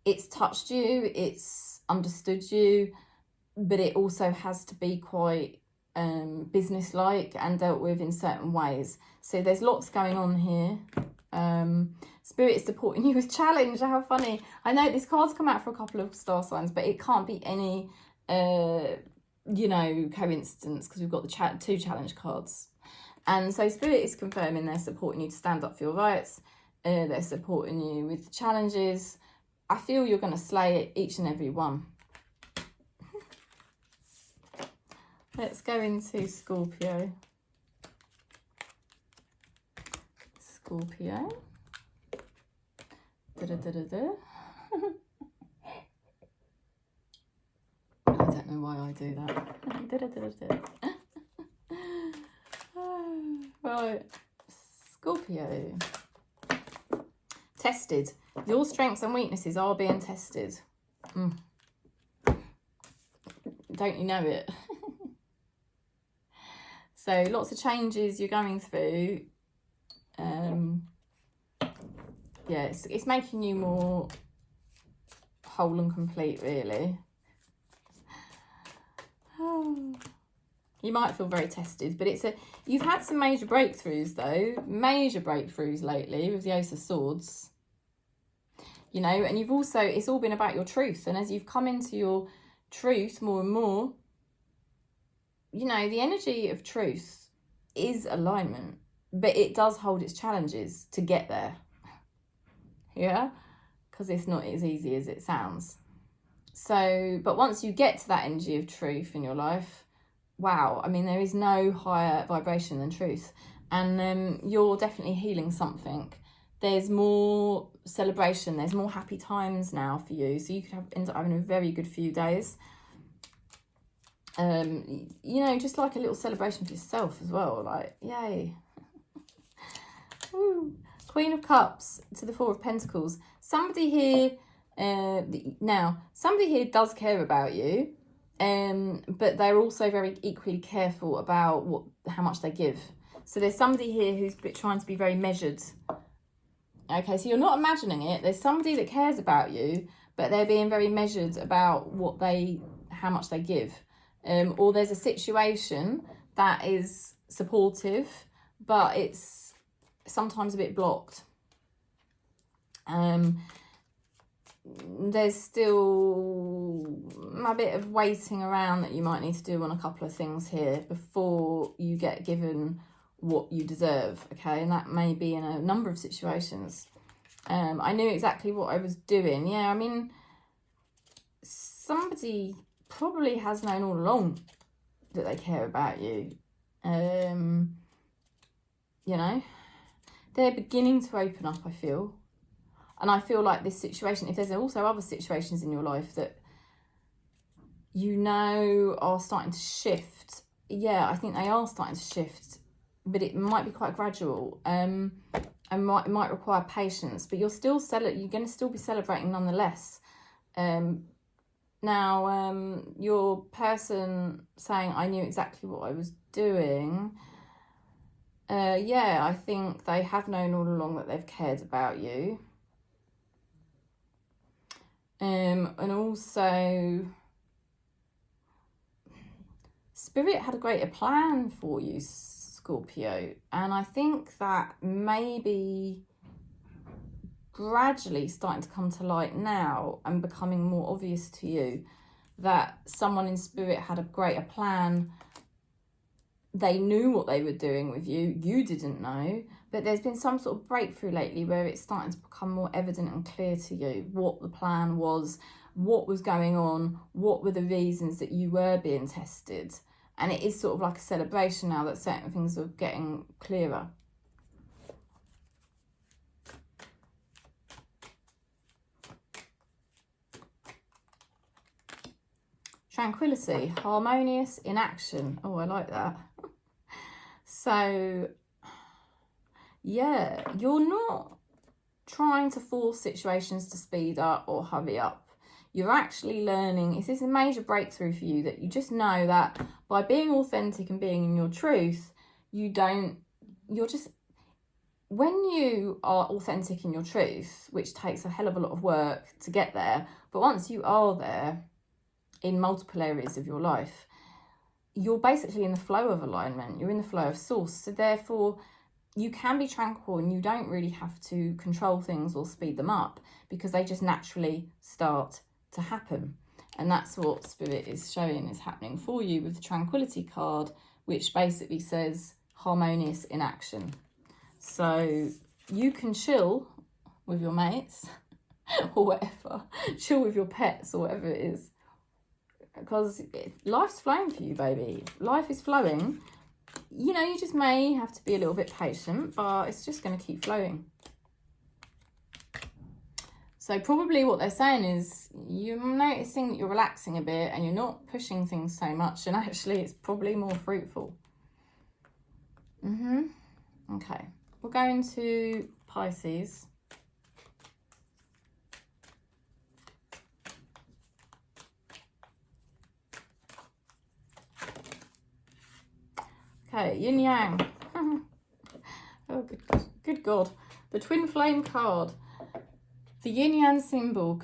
it's touched you, it's understood you, but it also has to be quite business-like and dealt with in certain ways. So there's lots going on here Spirit is supporting you with challenge. How funny. I know this card's come out for a couple of star signs, but it can't be any, you know, coincidence, because we've got the 2 challenge cards. And so Spirit is confirming they're supporting you to stand up for your rights. They're supporting you with challenges. I feel you're going to slay each and every one. Let's go into Scorpio. Scorpio. Da-da-da-da-da. I don't know why I do that. Da-da-da-da-da. Right, Scorpio. Tested. Your strengths and weaknesses are being tested. Don't you know it? So lots of changes you're going through. Yeah, it's making you more whole and complete, really. You might feel very tested, but you've had some major breakthroughs, though. Major breakthroughs lately with the Ace of Swords. You know, and you've also, it's all been about your truth. And as you've come into your truth more and more, you know, the energy of truth is alignment, but it does hold its challenges to get there. Yeah, because it's not as easy as it sounds. So, but once you get to that energy of truth in your life, wow, I mean, there is no higher vibration than truth. And you're definitely healing something. There's more celebration. There's more happy times now for you. So you could end up having a very good few days. You know, just like a little celebration for yourself as well. Like, yay. Woo. Queen of Cups to the 4 of Pentacles. Somebody here, somebody here does care about you, but they're also very equally careful about how much they give. So there's somebody here who's trying to be very measured. Okay, so you're not imagining it. There's somebody that cares about you, but they're being very measured about how much they give. Or there's a situation that is supportive, but it's sometimes a bit blocked. There's still a bit of waiting around that you might need to do on a couple of things here before you get given what you deserve, okay? And that may be in a number of situations. I knew exactly what I was doing. Yeah, I mean, somebody probably has known all along that they care about you. You know, they're beginning to open up, I feel. And I feel like this situation, if there's also other situations in your life that you know are starting to shift, yeah, I think they are starting to shift, but it might be quite gradual, and it might require patience, but you're going to still be celebrating nonetheless. Now, your person saying, I knew exactly what I was doing, yeah, I think they have known all along that they've cared about you. And also, Spirit had a greater plan for you, Scorpio. And I think that maybe gradually starting to come to light now and becoming more obvious to you that someone in Spirit had a greater plan. They knew what they were doing with you. You didn't know. But there's been some sort of breakthrough lately where it's starting to become more evident and clear to you what the plan was, what was going on, what were the reasons that you were being tested. And it is sort of like a celebration now that certain things are getting clearer. Tranquility, harmonious in action. Oh, I like that. So, yeah, you're not trying to force situations to speed up or hurry up. You're actually learning. This is a major breakthrough for you, that you just know that by being authentic and being in your truth, when you are authentic in your truth, which takes a hell of a lot of work to get there, but once you are there in multiple areas of your life, you're basically in the flow of alignment. You're in the flow of source. So therefore, you can be tranquil and you don't really have to control things or speed them up, because they just naturally start to happen. And that's what Spirit is showing is happening for you with the Tranquility card, which basically says harmonious in action. So you can chill with your mates or whatever, chill with your pets or whatever it is, because life's flowing for you, baby. Life is flowing. You know, you just may have to be a little bit patient, but it's just going to keep flowing. So probably what they're saying is you're noticing that you're relaxing a bit and you're not pushing things so much, and actually it's probably more fruitful. Okay, we'll go into Pisces. Okay, yin yang. Oh, good God. The twin flame card. The yin yang symbol,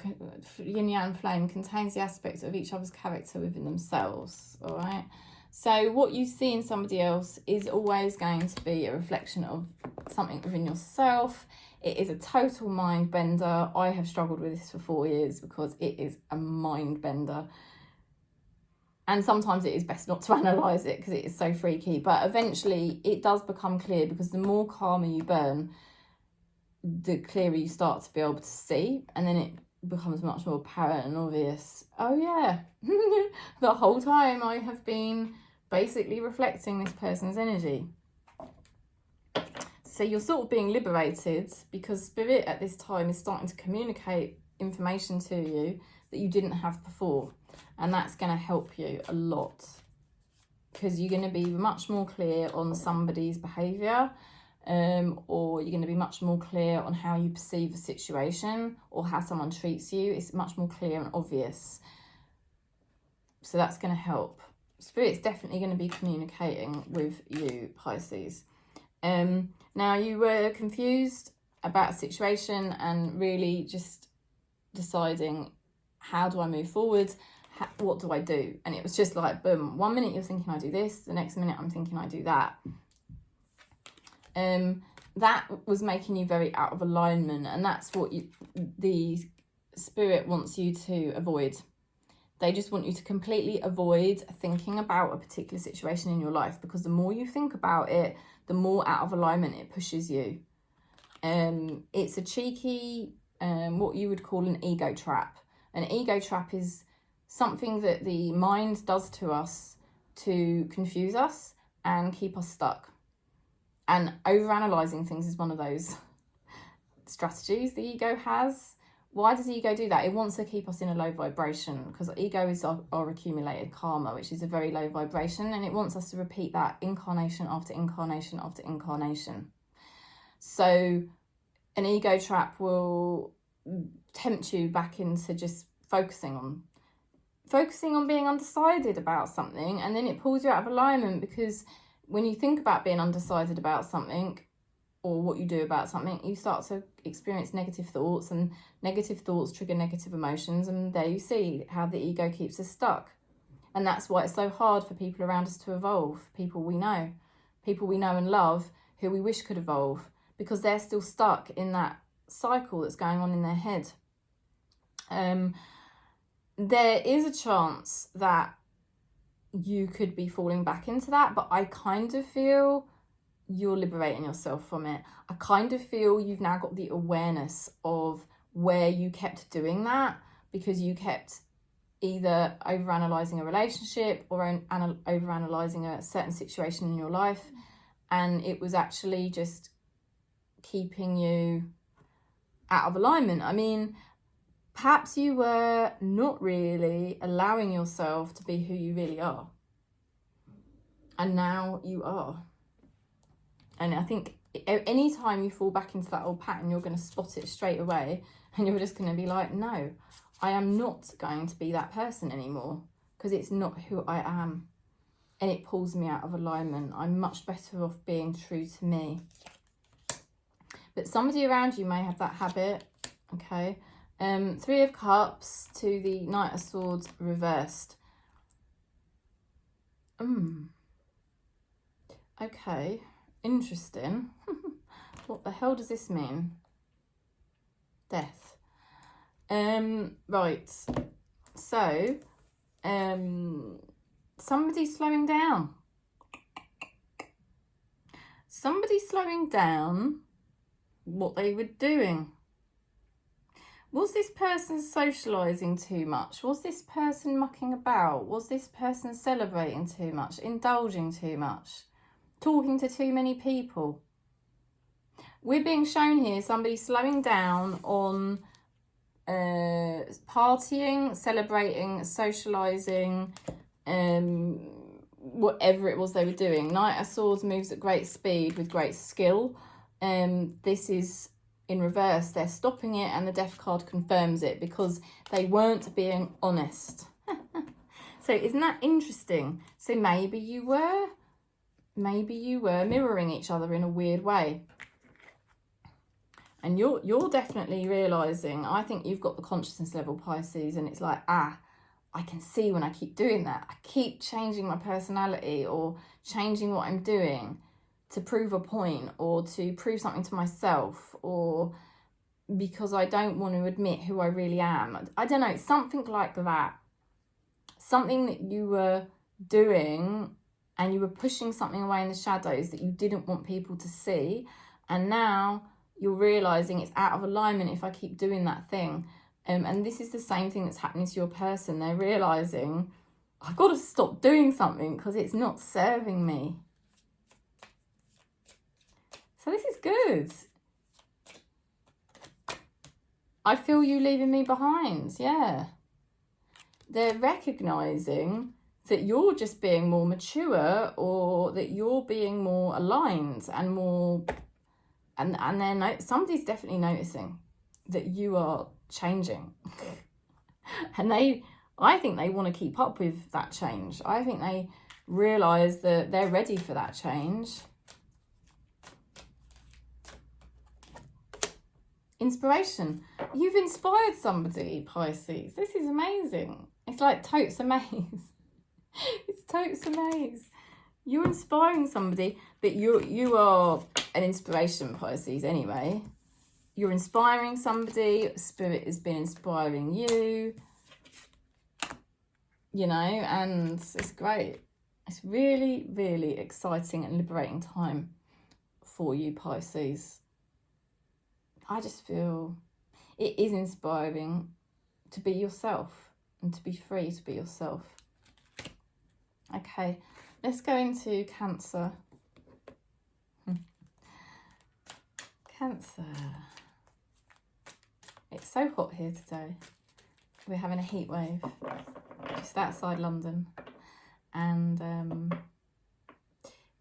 yin yang flame, contains the aspects of each other's character within themselves. All right. So what you see in somebody else is always going to be a reflection of something within yourself. It is a total mind bender. I have struggled with this for 4 years because it is a mind bender. And sometimes it is best not to analyse it because it is so freaky. But eventually it does become clear, because the more karma you burn, the clearer you start to be able to see. And then it becomes much more apparent and obvious. Oh yeah, the whole time I have been basically reflecting this person's energy. So you're sort of being liberated, because Spirit at this time is starting to communicate information to you that you didn't have before. And that's going to help you a lot, because you're going to be much more clear on somebody's behaviour, or you're going to be much more clear on how you perceive a situation or how someone treats you. It's much more clear and obvious. So that's going to help. Spirit's definitely going to be communicating with you, Pisces. Now, you were confused about a situation and really just deciding, how do I move forward? What do I do? And it was just like, boom, 1 minute you're thinking I do this, the next minute I'm thinking I do that. That was making you very out of alignment, and that's what the Spirit wants you to avoid. They just want you to completely avoid thinking about a particular situation in your life, because the more you think about it, the more out of alignment it pushes you. It's a cheeky, what you would call an ego trap. An ego trap is something that the mind does to us to confuse us and keep us stuck. And overanalyzing things is one of those strategies the ego has. Why does the ego do that? It wants to keep us in a low vibration, because ego is our accumulated karma, which is a very low vibration, and it wants us to repeat that incarnation after incarnation after incarnation. So an ego trap will tempt you back into just focusing on being undecided about something, and then it pulls you out of alignment, because when you think about being undecided about something or what you do about something, you start to experience negative thoughts, and negative thoughts trigger negative emotions, and there you see how the ego keeps us stuck. And that's why it's so hard for people around us to evolve, people we know and love, who we wish could evolve, because they're still stuck in that cycle that's going on in their head. There is a chance that you could be falling back into that, but I kind of feel you're liberating yourself from it. I kind of feel you've now got the awareness of where you kept doing that, because you kept either overanalyzing a relationship or overanalyzing a certain situation in your life, and it was actually just keeping you out of alignment. I mean, perhaps you were not really allowing yourself to be who you really are, and now you are. And I think anytime you fall back into that old pattern, you're going to spot it straight away, and you're just going to be like, no, I am not going to be that person anymore, because it's not who I am, and it pulls me out of alignment. I'm much better off being true to me. But somebody around you may have that habit, okay? 3 of Cups to the Knight of Swords reversed. Okay, interesting. What the hell does this mean? Death. Right. So, somebody's slowing down. Somebody's slowing down what they were doing. Was this person socialising too much? Was this person mucking about? Was this person celebrating too much? Indulging too much? Talking to too many people? We're being shown here somebody slowing down on partying, celebrating, socialising, whatever it was they were doing. Knight of Swords moves at great speed with great skill. This is in reverse. They're stopping it, and the Death card confirms it because they weren't being honest. So isn't that interesting? So maybe you were mirroring each other in a weird way. And you're definitely realising, I think you've got the consciousness level, Pisces, and it's like, I can see when I keep doing that. I keep changing my personality or changing what I'm doing to prove a point or to prove something to myself, or because I don't want to admit who I really am. I don't know, something like that. Something that you were doing and you were pushing something away in the shadows that you didn't want people to see. And now you're realising it's out of alignment if I keep doing that thing. And this is the same thing that's happening to your person. They're realising, I've got to stop doing something because it's not serving me. So this is good. I feel you leaving me behind, yeah. They're recognising that you're just being more mature, or that you're being more aligned and more... And then somebody's definitely noticing that you are changing. And I think they want to keep up with that change. I think they realise that they're ready for that change. Inspiration. You've inspired somebody, Pisces. This is amazing. It's like totes amaze. It's totes amaze. You're inspiring somebody, but you are an inspiration, Pisces, anyway. You're inspiring somebody. Spirit has been inspiring you. You know, and it's great. It's really, really exciting and liberating time for you, Pisces. I just feel it is inspiring to be yourself and to be free to be yourself. Okay, let's go into Cancer. Cancer. It's so hot here today. We're having a heat wave just outside London. And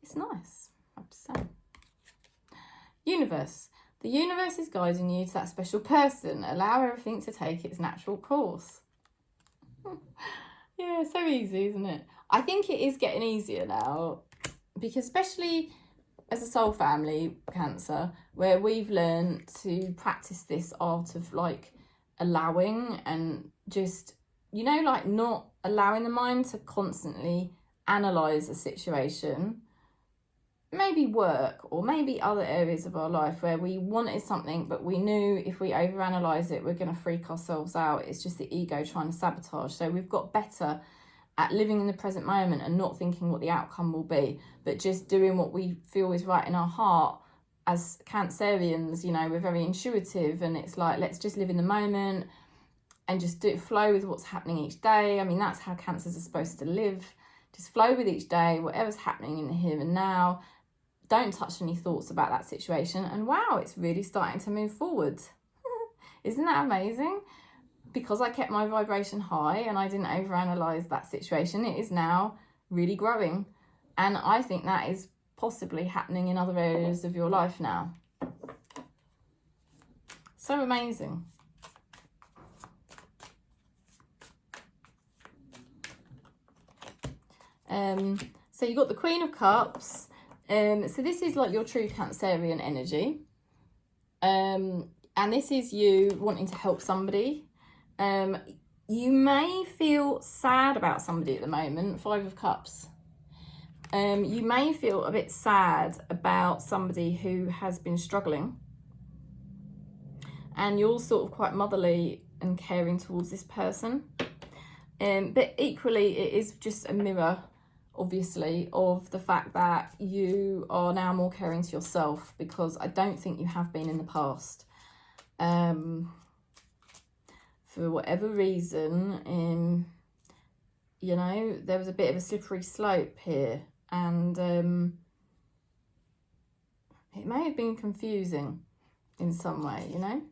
it's nice, I have to say. Universe. The universe is guiding you to that special person. Allow everything to take its natural course. Yeah, so easy, isn't it? I think it is getting easier now, because especially as a soul family, Cancer, where we've learned to practice this art of like allowing and just, you know, like not allowing the mind to constantly analyse a situation. Maybe work, or maybe other areas of our life where we wanted something, but we knew if we overanalyze it, we're going to freak ourselves out. It's just the ego trying to sabotage. So we've got better at living in the present moment and not thinking what the outcome will be, but just doing what we feel is right in our heart. As Cancerians, you know, we're very intuitive, and it's like, let's just live in the moment and just flow with what's happening each day. I mean, that's how Cancers are supposed to live. Just flow with each day, whatever's happening in the here and now. Don't touch any thoughts about that situation. And wow, it's really starting to move forward. Isn't that amazing? Because I kept my vibration high and I didn't overanalyze that situation, it is now really growing. And I think that is possibly happening in other areas of your life now. So amazing. So you've got the Queen of Cups. So this is like your true Cancerian energy. And this is you wanting to help somebody. You may feel sad about somebody at the moment. 5 of Cups. You may feel a bit sad about somebody who has been struggling, and you're sort of quite motherly and caring towards this person. But equally, it is just a mirror, obviously, of the fact that you are now more caring to yourself, because I don't think you have been in the past. For whatever reason, you know, there was a bit of a slippery slope here, and it may have been confusing in some way, you know.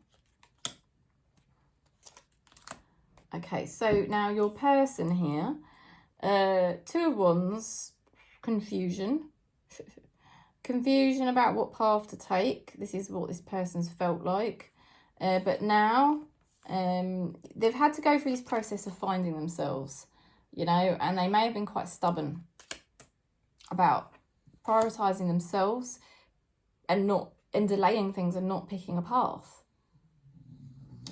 Okay, so now your person here, 2 of Wands, confusion. Confusion about what path to take. This is what this person's felt like. But now they've had to go through this process of finding themselves, you know, and they may have been quite stubborn about prioritising themselves and delaying things and not picking a path,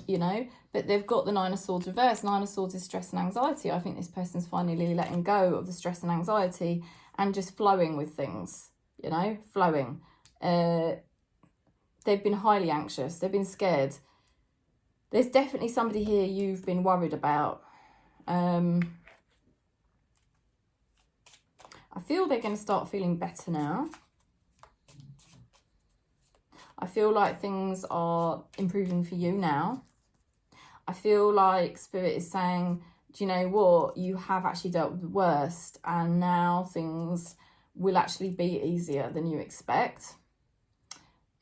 you know. But they've got the 9 of Swords reversed. 9 of Swords is stress and anxiety. I think this person's finally letting go of the stress and anxiety and just flowing with things, you know, flowing. They've been highly anxious. They've been scared. There's definitely somebody here you've been worried about. I feel they're going to start feeling better now. I feel like things are improving for you now. I feel like Spirit is saying, do you know what? You have actually dealt with the worst, and now things will actually be easier than you expect.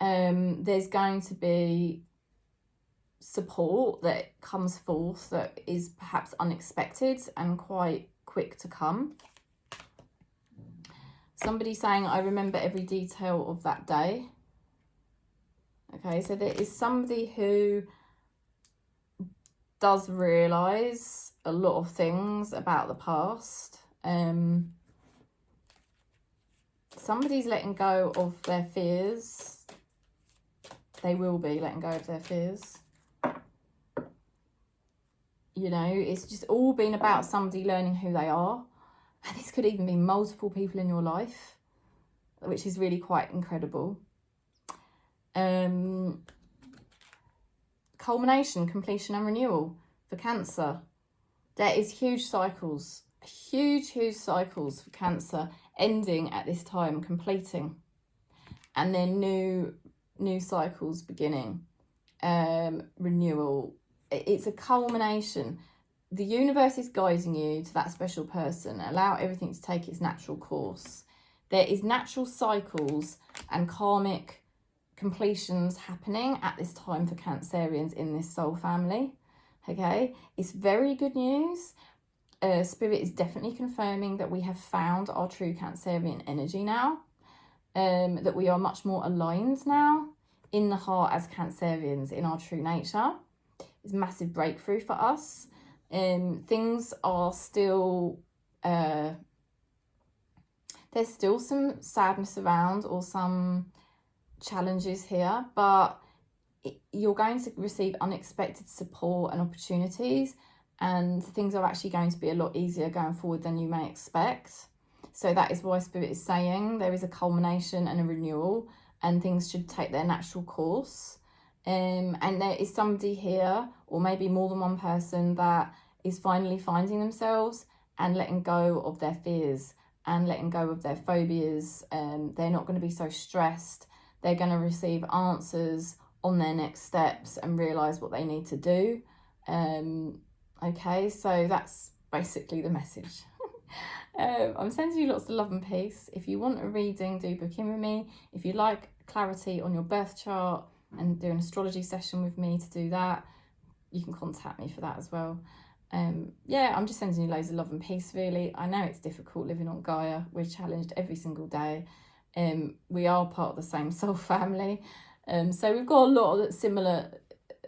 There's going to be support that comes forth that is perhaps unexpected and quite quick to come. Somebody saying, I remember every detail of that day. Okay, so there is somebody who does realise a lot of things about the past. Somebody's letting go of their fears. They will be letting go of their fears. You know, it's just all been about somebody learning who they are. And this could even be multiple people in your life, which is really quite incredible. Culmination, completion and renewal for Cancer. There is huge cycles, huge cycles for Cancer ending at this time, completing, and then new cycles beginning. Renewal. It's a culmination. The universe is guiding you to that special person. Allow everything to take its natural course. There is natural cycles and karmic completions happening at this time for Cancerians in this soul family. Okay, it's very good news. Spirit is definitely confirming that we have found our true Cancerian energy now. That we are much more aligned now in the heart as Cancerians in our true nature. It's a massive breakthrough for us. Things are still, there's still some sadness around or some challenges here, but you're going to receive unexpected support and opportunities, and things are actually going to be a lot easier going forward than you may expect. So that is why Spirit is saying there is a culmination and a renewal, and things should take their natural course. And there is somebody here, or maybe more than one person, that is finally finding themselves and letting go of their fears and letting go of their phobias. They're not going to be so stressed. They're going to receive answers on their next steps and realise what they need to do. Okay, so that's basically the message. I'm sending you lots of love and peace. If you want a reading, do book in with me. If you like clarity on your birth chart and do an astrology session with me to do that, you can contact me for that as well. Yeah, I'm just sending you loads of love and peace, really. I know it's difficult living on Gaia. We're challenged every single day. We are part of the same soul family. So we've got a lot of similar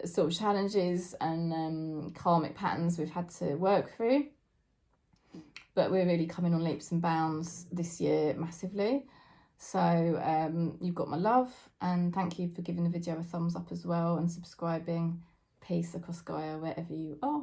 sort of challenges and karmic patterns we've had to work through. But we're really coming on leaps and bounds this year massively. So you've got my love, and thank you for giving the video a thumbs up as well and subscribing. Peace across Gaia wherever you are.